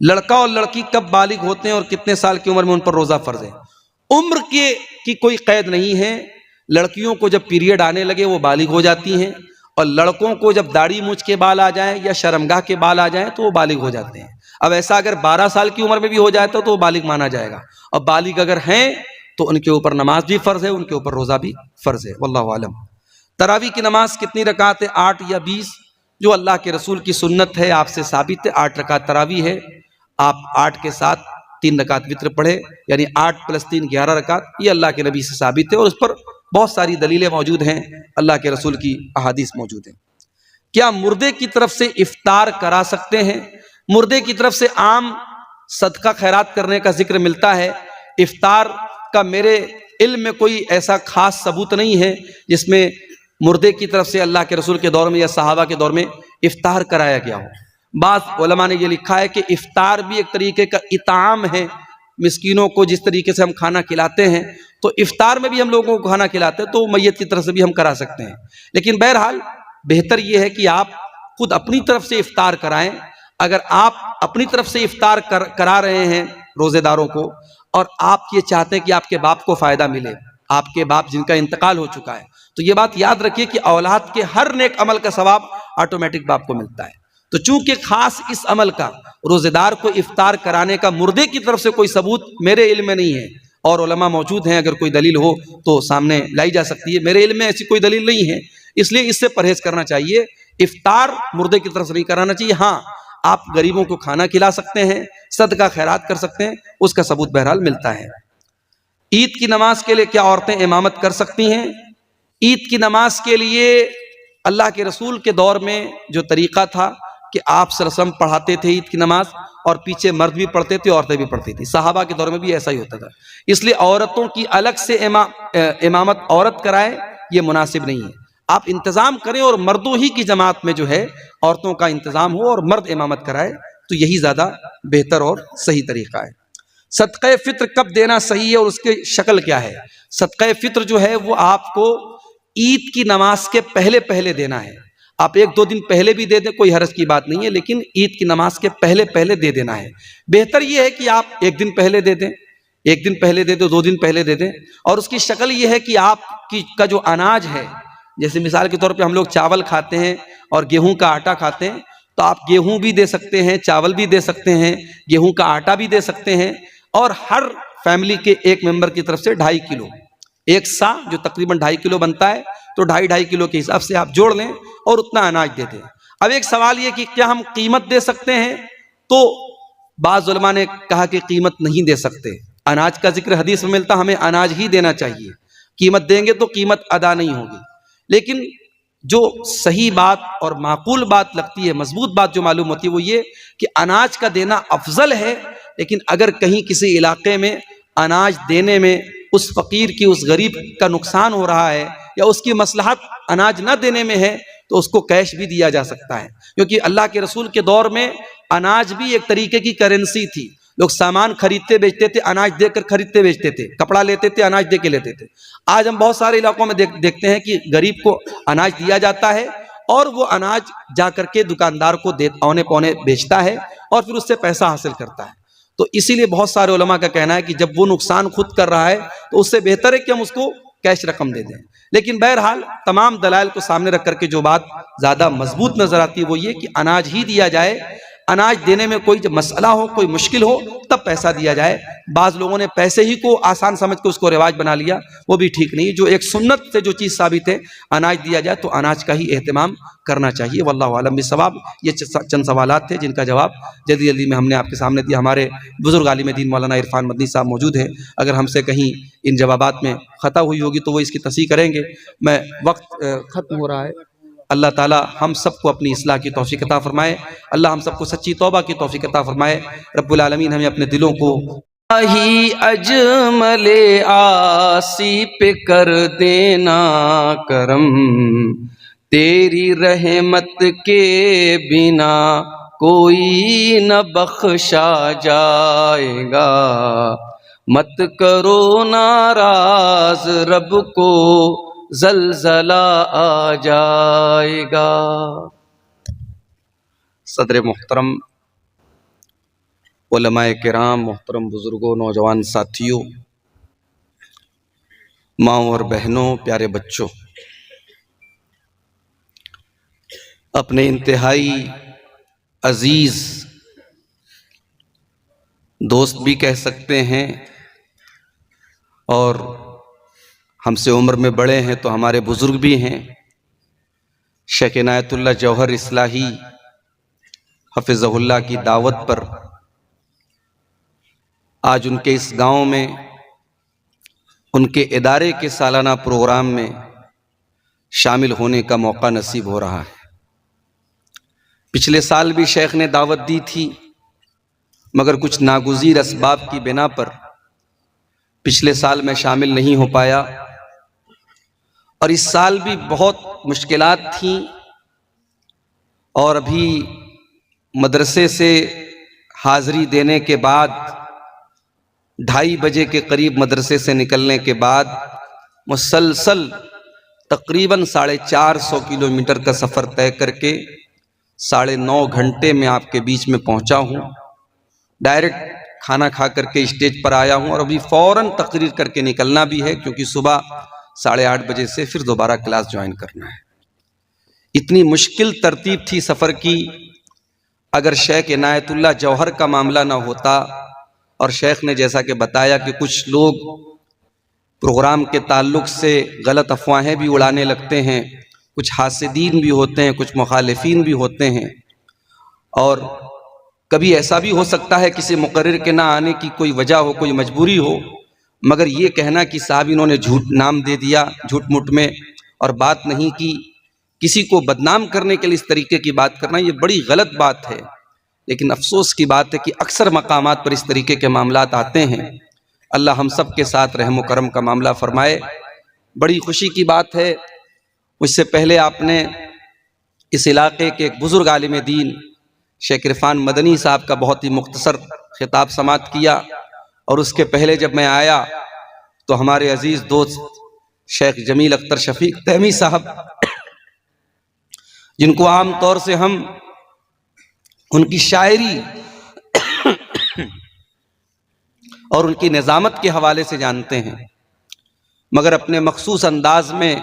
لڑکا اور لڑکی کب بالغ ہوتے ہیں اور کتنے سال کی عمر میں ان پر روزہ فرض ہے؟ عمر کی کوئی قید نہیں ہے۔ لڑکیوں کو جب پیریڈ آنے لگے وہ بالغ ہو جاتی ہیں، اور لڑکوں کو جب داڑھی مونچھ کے بال آ جائیں یا شرمگاہ کے بال آ جائیں تو وہ بالغ ہو جاتے ہیں۔ اب ایسا اگر 12 سال کی عمر میں بھی ہو جائے تو وہ بالغ مانا جائے گا، اور بالغ اگر ہیں تو ان کے اوپر نماز بھی فرض ہے، ان کے اوپر روزہ بھی فرض ہے۔ واللہ عالم۔ تراویح کی نماز کتنی رکعت ہے؟ 8 یا 20؟ جو اللہ کے رسول کی سنت ہے، آپ سے ثابت ہے، 8 رکعت تراویح ہے۔ آپ 8 کے ساتھ 3 رکعت وتر پڑھے، یعنی 8 + 3 11 رکعت، یہ اللہ کے نبی سے ثابت ہے، اور اس پر بہت ساری دلیلیں موجود ہیں، اللہ کے رسول کی احادیث موجود ہیں۔ کیا مردے کی طرف سے افطار کرا سکتے ہیں؟ مردے کی طرف سے عام صدقہ خیرات کرنے کا ذکر ملتا ہے۔ افطار کا میرے علم میں کوئی ایسا خاص ثبوت نہیں ہے جس میں مردے کی طرف سے اللہ کے رسول کے دور میں یا صحابہ کے دور میں افطار کرایا گیا ہو۔ بعض علماء نے یہ لکھا ہے کہ افطار بھی ایک طریقے کا اطعام ہے، مسکینوں کو جس طریقے سے ہم کھانا کھلاتے ہیں تو افطار میں بھی ہم لوگوں کو کھانا کھلاتے ہیں، تو میت کی طرف سے بھی ہم کرا سکتے ہیں۔ لیکن بہرحال بہتر یہ ہے کہ آپ خود اپنی طرف سے افطار کرائیں۔ اگر آپ اپنی طرف سے افطار کرا رہے ہیں روزے داروں کو، اور آپ یہ چاہتے ہیں کہ آپ کے باپ کو فائدہ ملے، آپ کے باپ جن کا انتقال ہو چکا ہے، تو یہ بات یاد رکھیے کہ اولاد کے ہر نیک عمل کا ثواب آٹومیٹک باپ کو ملتا ہے۔ تو چونکہ خاص اس عمل کا روزے دار کو افطار کرانے کا مردے کی طرف سے کوئی ثبوت میرے علم میں نہیں ہے، اور علماء موجود ہیں، اگر کوئی دلیل ہو تو سامنے لائی جا سکتی ہے۔ میرے علم میں ایسی کوئی دلیل نہیں ہے، اس لیے اس سے پرہیز کرنا چاہیے۔ افطار مردے کی طرف سے نہیں کرانا چاہیے۔ ہاں، آپ غریبوں کو کھانا کھلا سکتے ہیں، صدقہ خیرات کر سکتے ہیں، اس کا ثبوت بہرحال ملتا ہے۔ عید کی نماز کے لیے کیا عورتیں امامت کر سکتی ہیں؟ عید کی نماز کے لیے اللہ کے رسول کے دور میں جو طریقہ تھا کہ آپ صلی اللہ علیہ وسلم پڑھاتے تھے عید کی نماز، اور پیچھے مرد بھی پڑھتے تھے، عورتیں بھی پڑھتی تھی۔ صحابہ کے دور میں بھی ایسا ہی ہوتا تھا، اس لیے عورتوں کی الگ سے امامت عورت کرائے یہ مناسب نہیں ہے۔ آپ انتظام کریں اور مردوں ہی کی جماعت میں جو ہے عورتوں کا انتظام ہو اور مرد امامت کرائے، تو یہی زیادہ بہتر اور صحیح طریقہ ہے۔ صدقہ فطر کب دینا صحیح ہے اور اس کی شکل کیا ہے؟ صدقہ فطر جو ہے وہ آپ کو عید کی نماز کے پہلے پہلے دینا ہے۔ آپ 1-2 دن پہلے بھی دے دیں، کوئی حرج کی بات نہیں ہے، لیکن عید کی نماز کے پہلے پہلے دے دینا ہے۔ بہتر یہ ہے کہ آپ 1 دن پہلے دے دیں، 1 دن پہلے دے دیں، 2 دن پہلے دے دیں، اور اس کی شکل یہ ہے کہ آپ کا جو اناج ہے، جیسے مثال کے طور پہ ہم لوگ چاول کھاتے ہیں اور گیہوں کا آٹا کھاتے ہیں، تو آپ گیہوں بھی دے سکتے ہیں، چاول بھی دے سکتے ہیں، گیہوں کا آٹا بھی دے سکتے ہیں، اور ہر فیملی کے ایک ممبر کی طرف سے 2.5 کلو، ایک سا جو تقریباً 2.5 کلو بنتا ہے، تو 2.5 کلو کے حساب سے آپ جوڑ لیں اور اتنا اناج دے دیں۔ اب ایک سوال یہ کہ کیا ہم قیمت دے سکتے ہیں؟ تو بعض علماء نے کہا کہ قیمت نہیں دے سکتے۔ اناج کا ذکر حدیث میں ملتا، ہمیں اناج ہی دینا چاہیے۔ قیمت دیں گے تو قیمت ادا نہیں ہوگی۔ لیکن جو صحیح بات اور معقول بات لگتی ہے، مضبوط بات جو معلوم ہوتی ہے، وہ یہ کہ اناج کا دینا افضل ہے، لیکن اگر کہیں کسی علاقے میں اناج دینے میں اس فقیر کی، اس غریب کا نقصان ہو رہا ہے، یا اس کی مصلحت اناج نہ دینے میں ہے، تو اس کو کیش بھی دیا جا سکتا ہے، کیونکہ اللہ کے رسول کے دور میں اناج بھی ایک طریقے کی کرنسی تھی۔ لوگ سامان خریدتے بیچتے تھے، اناج دے کر خریدتے بیچتے تھے، کپڑا لیتے تھے، اناج دے کے لیتے تھے۔ آج ہم بہت سارے علاقوں میں دیکھتے ہیں کہ غریب کو اناج دیا جاتا ہے، اور وہ اناج جا کر کے دکاندار کو اونے پونے بیچتا ہے، اور پھر اس سے پیسہ حاصل کرتا ہے۔ تو اسی لیے بہت سارے علماء کا کہنا ہے کہ جب وہ نقصان خود کر رہا ہے تو اس سے بہتر ہے کہ ہم اس کو کیش رقم دے دیں۔ لیکن بہرحال تمام دلائل کو سامنے رکھ کر کے جو بات زیادہ مضبوط نظر آتی ہے وہ یہ کہ اناج ہی دیا جائے۔ اناج دینے میں کوئی جب مسئلہ ہو، کوئی مشکل ہو، تب پیسہ دیا جائے۔ بعض لوگوں نے پیسے ہی کو آسان سمجھ کے اس کو رواج بنا لیا، وہ بھی ٹھیک نہیں۔ جو ایک سنت سے جو چیز ثابت ہے، اناج دیا جائے تو اناج کا ہی اہتمام کرنا چاہیے۔ واللہ عالم بالصواب۔ یہ چند سوالات تھے جن کا جواب جلدی جلدی میں ہم نے آپ کے سامنے دیا۔ ہمارے بزرگ عالم دین مولانا عرفان مدنی صاحب موجود ہیں، اگر ہم سے کہیں ان جوابات میں خطا ہوئی ہوگی تو وہ اس کی تصحیح کریں گے۔ میں وقت ختم ہو رہا ہے۔ اللہ تعالی ہم سب کو اپنی اصلاح کی توفیق عطا فرمائے، اللہ ہم سب کو سچی توبہ کی توفیق عطا فرمائے۔ رب العالمین ہمیں اپنے دلوں کو ہی اجمل آسی پہ کر دینا کرم، تیری رحمت کے بنا کوئی نہ بخشا جائے گا، مت کرو ناراض رب کو زلزلہ آ جائے گا۔ صدر محترم، علماء کرام، محترم بزرگوں، نوجوان ساتھیوں، ماؤں اور بہنوں، پیارے بچوں، اپنے انتہائی عزیز دوست بھی کہہ سکتے ہیں، اور ہم سے عمر میں بڑے ہیں تو ہمارے بزرگ بھی ہیں، شیخ عنایت اللہ جوہر اصلاحی حفظہ اللہ کی دعوت پر آج ان کے اس گاؤں میں ان کے ادارے کے سالانہ پروگرام میں شامل ہونے کا موقع نصیب ہو رہا ہے۔ پچھلے سال بھی شیخ نے دعوت دی تھی، مگر کچھ ناگزیر اسباب کی بنا پر پچھلے سال میں شامل نہیں ہو پایا، اور اس سال بھی بہت مشکلات تھیں، اور ابھی مدرسے سے حاضری دینے کے بعد 2:30 بجے کے قریب مدرسے سے نکلنے کے بعد مسلسل تقریباً 450 کلومیٹر کا سفر طے کر کے 9.5 گھنٹے میں آپ کے بیچ میں پہنچا ہوں۔ ڈائریکٹ کھانا کھا کر کے اسٹیج پر آیا ہوں، اور ابھی فوراً تقریر کر کے نکلنا بھی ہے، کیونکہ صبح 8:30 بجے سے پھر دوبارہ کلاس جوائن کرنا ہے۔ اتنی مشکل ترتیب تھی سفر کی۔ اگر شیخ عنایت اللہ جوہر کا معاملہ نہ ہوتا، اور شیخ نے جیسا کہ بتایا کہ کچھ لوگ پروگرام کے تعلق سے غلط افواہیں بھی اڑانے لگتے ہیں، کچھ حاسدین بھی ہوتے ہیں، کچھ مخالفین بھی ہوتے ہیں، اور کبھی ایسا بھی ہو سکتا ہے کسی مقرر کے نہ آنے کی کوئی وجہ ہو، کوئی مجبوری ہو، مگر یہ کہنا کہ صاحب انہوں نے جھوٹ نام دے دیا، جھوٹ موٹ میں، اور بات نہیں کی، کسی کو بدنام کرنے کے لیے اس طریقے کی بات کرنا، یہ بڑی غلط بات ہے۔ لیکن افسوس کی بات ہے کہ اکثر مقامات پر اس طریقے کے معاملات آتے ہیں۔ اللہ ہم سب کے ساتھ رحم و کرم کا معاملہ فرمائے۔ بڑی خوشی کی بات ہے، مجھ سے پہلے آپ نے اس علاقے کے ایک بزرگ عالم دین شیخ عرفان مدنی صاحب کا بہت ہی مختصر خطاب سماعت کیا، اور اس کے پہلے جب میں آیا تو ہمارے عزیز دوست شیخ جمیل اختر شفیق تیمی صاحب، جن کو عام طور سے ہم ان کی شاعری اور ان کی نظامت کے حوالے سے جانتے ہیں، مگر اپنے مخصوص انداز میں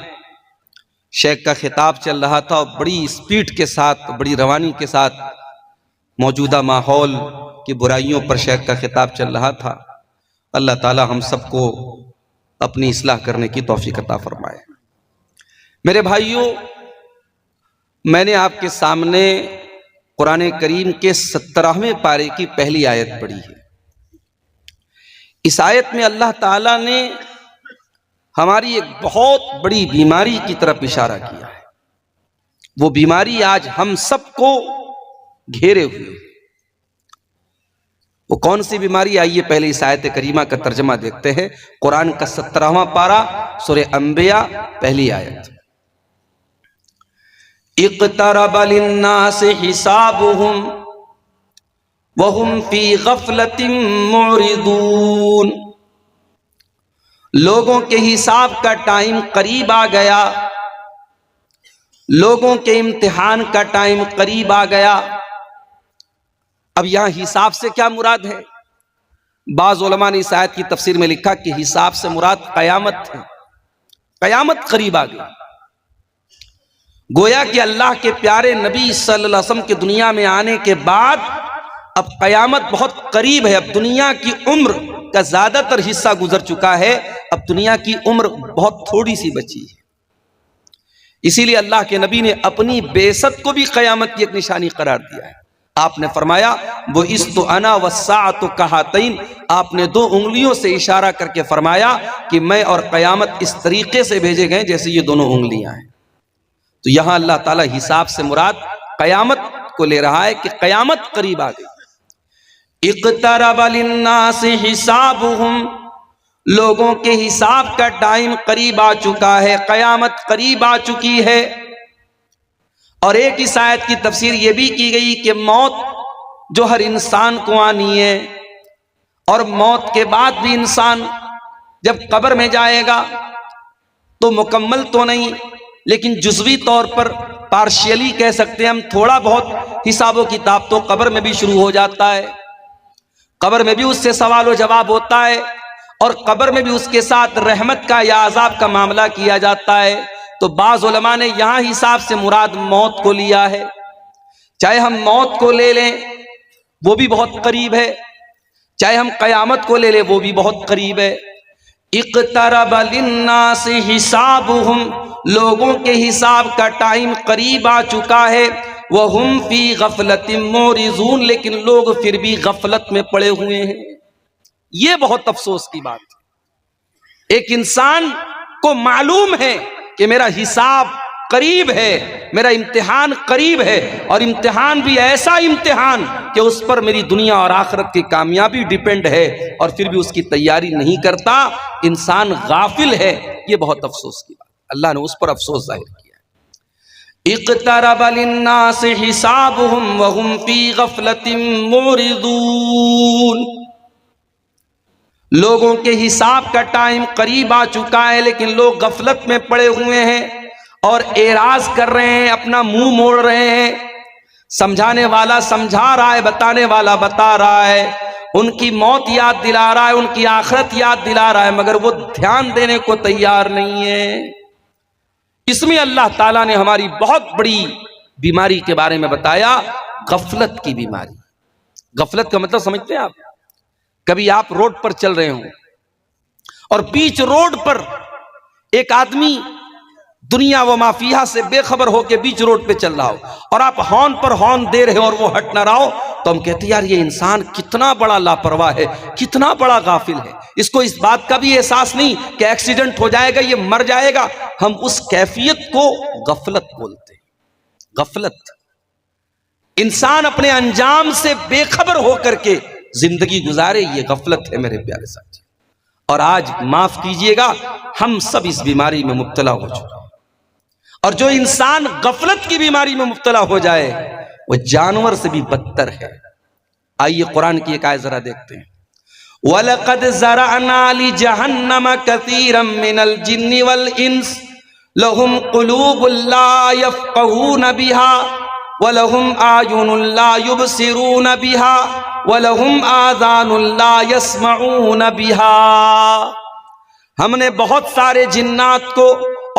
شیخ کا خطاب چل رہا تھا، اور بڑی سپیڈ کے ساتھ، بڑی روانی کے ساتھ موجودہ ماحول کی برائیوں پر شیخ کا خطاب چل رہا تھا۔ اللہ تعالی ہم سب کو اپنی اصلاح کرنے کی توفیق عطا فرمائے۔ میرے بھائیوں، میں نے آپ کے سامنے قرآن کریم کے 17ویں پارے کی پہلی آیت پڑھی ہے۔ اس آیت میں اللہ تعالیٰ نے ہماری ایک بہت بڑی بیماری کی طرف اشارہ کیا ہے۔ وہ بیماری آج ہم سب کو گھیرے ہوئے۔ وہ کون سی بیماری؟ آئیے پہلے اس آیت کریمہ کا ترجمہ دیکھتے ہیں۔ قرآن کا 17واں پارہ، سورہ انبیاء، پہلی آیت۔ اقترب للناس حسابهم وهم فی غفلۃ معرضون۔ لوگوں کے حساب کا ٹائم قریب آ گیا، لوگوں کے امتحان کا ٹائم قریب آ گیا۔ اب یہاں حساب سے کیا مراد ہے؟ بعض علماء نے اس آیت کی تفسیر میں لکھا کہ حساب سے مراد قیامت ہے، قیامت قریب آ گئی۔ گویا کہ اللہ کے پیارے نبی صلی اللہ علیہ وسلم کے دنیا میں آنے کے بعد اب قیامت بہت قریب ہے. اب دنیا کی عمر کا زیادہ تر حصہ گزر چکا ہے، اب دنیا کی عمر بہت تھوڑی سی بچی ہے. اسی لیے اللہ کے نبی نے اپنی بعثت کو بھی قیامت کی ایک نشانی قرار دیا ہے. آپ نے فرمایا بُعِثْتُ أَنَا وَالسَّاعَةُ كَهَاتَيْنِ، آپ نے 2 انگلیوں سے اشارہ کر کے فرمایا کہ میں اور قیامت اس طریقے سے بھیجے گئے جیسے یہ دونوں انگلیاں ہیں. تو یہاں اللہ تعالیٰ حساب سے مراد قیامت کو لے رہا ہے کہ قیامت قریب آ گئی. اقترب للناس حسابهم، لوگوں کے حساب کا ٹائم قریب آ چکا ہے، قیامت قریب آ چکی ہے. اور ایک اس آیت کی تفسیر یہ بھی کی گئی کہ موت جو ہر انسان کو آنی ہے، اور موت کے بعد بھی انسان جب قبر میں جائے گا تو مکمل تو نہیں لیکن جزوی طور پر پارشیلی کہہ سکتے ہیں ہم، تھوڑا بہت حساب و کتاب تو قبر میں بھی شروع ہو جاتا ہے. قبر میں بھی اس سے سوال و جواب ہوتا ہے، اور قبر میں بھی اس کے ساتھ رحمت کا یا عذاب کا معاملہ کیا جاتا ہے. تو بعض علماء نے یہاں حساب سے مراد موت کو لیا ہے. چاہے ہم موت کو لے لیں وہ بھی بہت قریب ہے، چاہے ہم قیامت کو لے لیں وہ بھی بہت قریب ہے. اقترب للناس حسابهم، لوگوں کے حساب کا ٹائم قریب آ چکا ہے. وَهُمْ فِي غَفْلَةٍ مُعْرِضُونَ، لیکن لوگ پھر بھی غفلت میں پڑے ہوئے ہیں. یہ بہت افسوس کی بات ہے. ایک انسان کو معلوم ہے کہ میرا حساب قریب ہے، میرا امتحان قریب ہے، اور امتحان بھی ایسا امتحان کہ اس پر میری دنیا اور آخرت کی کامیابی ڈیپینڈ ہے، اور پھر بھی اس کی تیاری نہیں کرتا. انسان غافل ہے. یہ بہت افسوس کی بات، اللہ نے اس پر افسوس ظاہر کیا. اقترب للناس حسابهم وهم في غفلة معرضون، لوگوں کے حساب کا ٹائم قریب آ چکا ہے لیکن لوگ غفلت میں پڑے ہوئے ہیں اور اعراض کر رہے ہیں، اپنا منہ موڑ رہے ہیں. سمجھانے والا سمجھا رہا ہے، بتانے والا بتا رہا ہے، ان کی موت یاد دلا رہا ہے، ان کی آخرت یاد دلا رہا ہے، مگر وہ دھیان دینے کو تیار نہیں ہے. اس میں اللہ تعالیٰ نے ہماری بہت بڑی بیماری کے بارے میں بتایا، غفلت کی بیماری. غفلت کا مطلب سمجھتے ہیں آپ؟ کبھی آپ روڈ پر چل رہے ہوں اور بیچ روڈ پر ایک آدمی دنیا و مافیہ سے بے خبر ہو کے بیچ روڈ پہ چل رہا ہو، اور آپ ہارن پر ہارن دے رہے ہو اور وہ ہٹ نہ رہا ہو، تو ہم کہتے ہیں یار یہ انسان کتنا بڑا لاپرواہ ہے، کتنا بڑا غافل ہے. اس کو اس بات کا بھی احساس نہیں کہ ایکسیڈنٹ ہو جائے گا، یہ مر جائے گا. ہم اس کیفیت کو غفلت بولتے ہیں. غفلت، انسان اپنے انجام سے بے خبر ہو کر کے زندگی گزارے، یہ غفلت ہے میرے پیارے ساتھی. اور آج معاف کیجئے گا ہم سب اس بیماری میں مبتلا ہو چکے ہیں. اور جو انسان غفلت کی بیماری میں مبتلا ہو جائے وہ جانور سے بھی بدتر ہے. آئیے قرآن کی ایک آیت ذرا دیکھتے ہیں. وَلَقَدْ زَرَعْنَا لِجَهَنَّمَ كَثِيرًا مِّنَ الْجِنِّ وَالْإِنسِ لَهُمْ قُلُوبٌ لَّا يَفْقَهُونَ بِهَا وَلَهُمْ أَعْيُنٌ لَّا يُبْصِرُونَ بِهَا وَلَهُمْ آذَانٌ لَّا يَسْمَعُونَ بِهَا. ہم نے بہت سارے جنات کو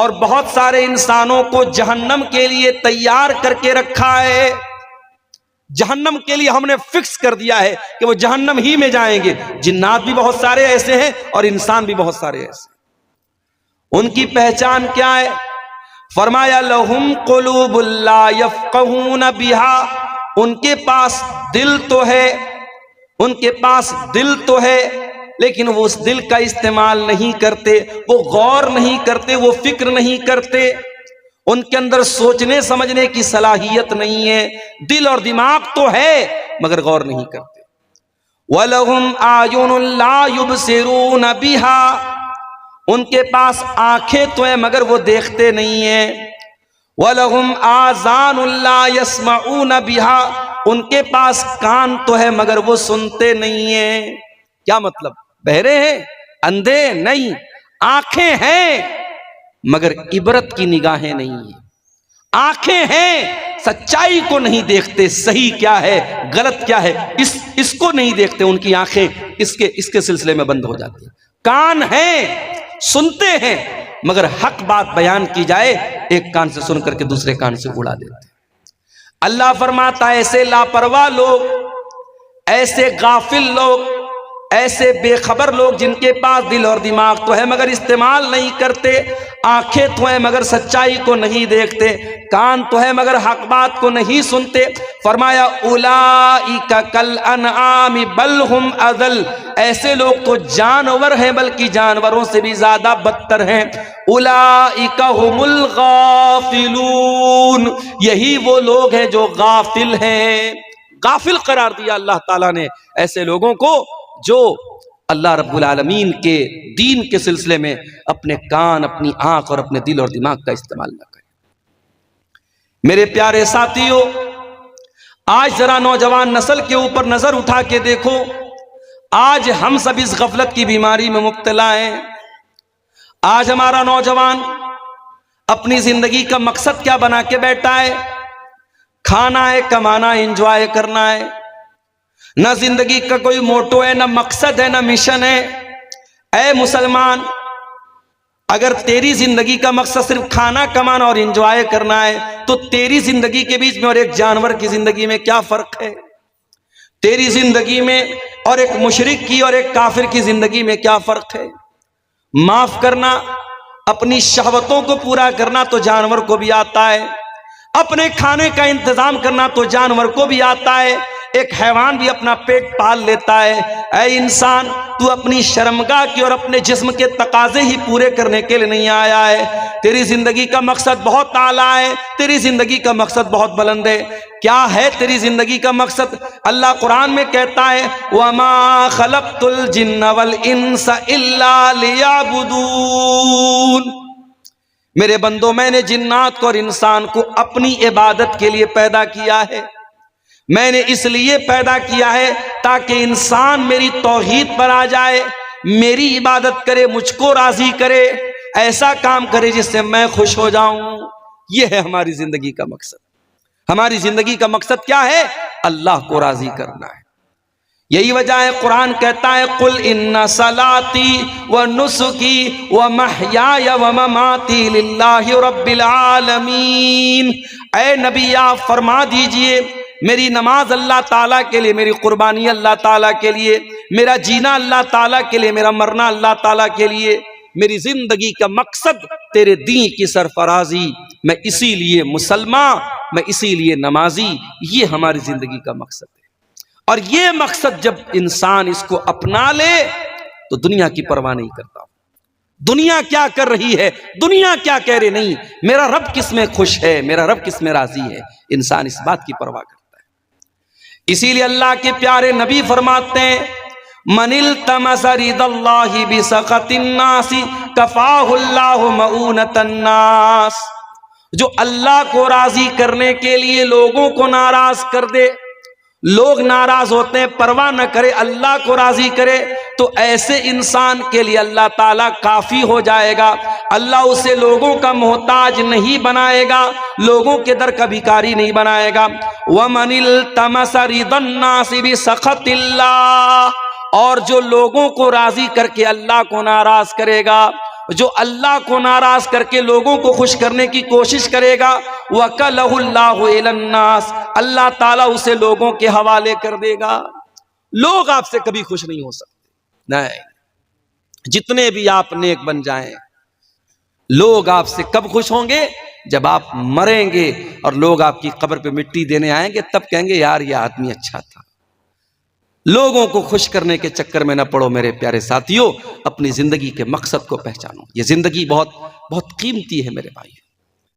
اور بہت سارے انسانوں کو جہنم کے لیے تیار کر کے رکھا ہے. جہنم کے لیے ہم نے فکس کر دیا ہے کہ وہ جہنم ہی میں جائیں گے. جنات بھی بہت سارے ایسے ہیں اور انسان بھی بہت سارے ایسے ہیں. ان کی پہچان کیا ہے؟ فرمایا لہم قلوب لا یفقہون بہا، ان کے پاس دل تو ہے، ان کے پاس دل تو ہے لیکن وہ اس دل کا استعمال نہیں کرتے، وہ غور نہیں کرتے، وہ فکر نہیں کرتے. ان کے اندر سوچنے سمجھنے کی صلاحیت نہیں ہے. دل اور دماغ تو ہے مگر غور نہیں کرتے. وَلَهُمْ أَعْيُنٌ لَّا يُبْصِرُونَ بِهَا، ان کے پاس آنکھیں تو ہیں مگر وہ دیکھتے نہیں ہیں. وَلَهُمْ آذَانٌ لَّا يَسْمَعُونَ بِهَا، ان کے پاس کان تو ہے مگر وہ سنتے نہیں ہیں. کیا مطلب؟ بہرے ہیں، اندھے نہیں، آنکھیں ہیں مگر عبرت کی نگاہیں نہیں ہیں. آنکھیں ہیں، سچائی کو نہیں دیکھتے، صحیح کیا ہے غلط کیا ہے اس کو نہیں دیکھتے. ان کی آنکھیں اس کے سلسلے میں بند ہو جاتی ہیں. کان ہیں، سنتے ہیں مگر حق بات بیان کی جائے ایک کان سے سن کر کے دوسرے کان سے اڑا دیتے. اللہ فرماتا ہے ایسے لاپرواہ لوگ، ایسے غافل لوگ، ایسے بے خبر لوگ جن کے پاس دل اور دماغ تو ہے مگر استعمال نہیں کرتے، آنکھیں تو ہیں مگر سچائی کو نہیں دیکھتے، کان تو ہے مگر حق بات کو نہیں سنتے. فرمایا اولئک کالانعام بل ہم اضل، ایسے لوگ تو جانور ہیں بلکہ جانوروں سے بھی زیادہ بدتر ہیں. اولئک هم الغافلون، یہی وہ لوگ ہیں جو غافل ہیں. غافل قرار دیا اللہ تعالیٰ نے ایسے لوگوں کو جو اللہ رب العالمین کے دین کے سلسلے میں اپنے کان، اپنی آنکھ اور اپنے دل اور دماغ کا استعمال نہ کریں. میرے پیارے ساتھیوں، آج ذرا نوجوان نسل کے اوپر نظر اٹھا کے دیکھو. آج ہم سب اس غفلت کی بیماری میں مبتلا ہیں. آج ہمارا نوجوان اپنی زندگی کا مقصد کیا بنا کے بیٹھا ہے؟ کھانا ہے، کمانا، انجوائے کرنا ہے. نہ زندگی کا کوئی موٹو ہے، نہ مقصد ہے، نہ مشن ہے. اے مسلمان، اگر تیری زندگی کا مقصد صرف کھانا کمانا اور انجوائے کرنا ہے تو تیری زندگی کے بیچ میں اور ایک جانور کی زندگی میں کیا فرق ہے؟ تیری زندگی میں اور ایک مشرک کی اور ایک کافر کی زندگی میں کیا فرق ہے؟ معاف کرنا، اپنی شہوتوں کو پورا کرنا تو جانور کو بھی آتا ہے، اپنے کھانے کا انتظام کرنا تو جانور کو بھی آتا ہے. ایک حیوان بھی اپنا پیٹ پال لیتا ہے. اے انسان، تو اپنی شرمگاہ کی اور اپنے جسم کے تقاضے ہی پورے کرنے کے لیے نہیں آیا ہے. تیری زندگی کا مقصد بہت اعلیٰ ہے، تیری زندگی کا مقصد بہت بلند ہے. کیا ہے تیری زندگی کا مقصد؟ اللہ قرآن میں کہتا ہے وَمَا خَلَقْتُ الْجِنَّ وَالْإِنسَ إِلَّا لِيَعْبُدُونَ. میرے بندوں، میں نے جنات کو اور انسان کو اپنی عبادت کے لیے پیدا کیا ہے. میں نے اس لیے پیدا کیا ہے تاکہ انسان میری توحید پر آ جائے، میری عبادت کرے، مجھ کو راضی کرے، ایسا کام کرے جس سے میں خوش ہو جاؤں. یہ ہے ہماری زندگی کا مقصد. ہماری زندگی کا مقصد کیا ہے؟ اللہ کو راضی کرنا ہے. یہی وجہ ہے قرآن کہتا ہے قل ان صلاتی ونسکی ومحیای ومماتی للہ رب العالمین. اے نبی آپ فرما دیجئے میری نماز اللہ تعالیٰ کے لیے، میری قربانی اللہ تعالیٰ کے لیے، میرا جینا اللہ تعالیٰ کے لیے، میرا مرنا اللہ تعالیٰ کے لیے. میری زندگی کا مقصد تیرے دین کی سرفرازی. میں اسی لیے مسلمان، میں اسی لیے نمازی. یہ ہماری زندگی کا مقصد ہے. اور یہ مقصد جب انسان اس کو اپنا لے تو دنیا کی پرواہ نہیں کرتا. دنیا کیا کر رہی ہے، دنیا کیا کہہ رہے، نہیں، میرا رب کس میں خوش ہے، میرا رب کس میں راضی ہے. انسان اس بات کی پرواہ کرتا ہے. اسی لیے اللہ کے پیارے نبی فرماتے ہیں من التمس رضا اللہ بسخط الناس کفاہ اللہ مؤونۃ الناس. جو اللہ کو راضی کرنے کے لیے لوگوں کو ناراض کر دے، لوگ ناراض ہوتے ہیں، پرواہ نہ کرے، اللہ کو راضی کرے، تو ایسے انسان کے لیے اللہ تعالیٰ کافی ہو جائے گا. اللہ اسے لوگوں کا محتاج نہیں بنائے گا، لوگوں کے در کا بھکاری نہیں بنائے گا. وَمَنِ الْتَمَسَ رِضَى النَّاسِ بِسَخَطِ اللَّهِ، اور جو لوگوں کو راضی کر کے اللہ کو ناراض کرے گا، جو اللہ کو ناراض کر کے لوگوں کو خوش کرنے کی کوشش کرے گا، وَكَلَهُ اللَّهُ إِلَى النَّاسِ، اللہ تعالیٰ اسے لوگوں کے حوالے کر دے گا. لوگ آپ سے کبھی خوش نہیں ہو سکتے. نہیں، جتنے بھی آپ نیک بن جائیں، لوگ آپ سے کب خوش ہوں گے؟ جب آپ مریں گے اور لوگ آپ کی قبر پہ مٹی دینے آئیں گے، تب کہیں گے یار یہ آدمی اچھا تھا. لوگوں کو خوش کرنے کے چکر میں نہ پڑو میرے پیارے ساتھیوں، اپنی زندگی کے مقصد کو پہچانو. یہ زندگی بہت بہت قیمتی ہے میرے بھائی.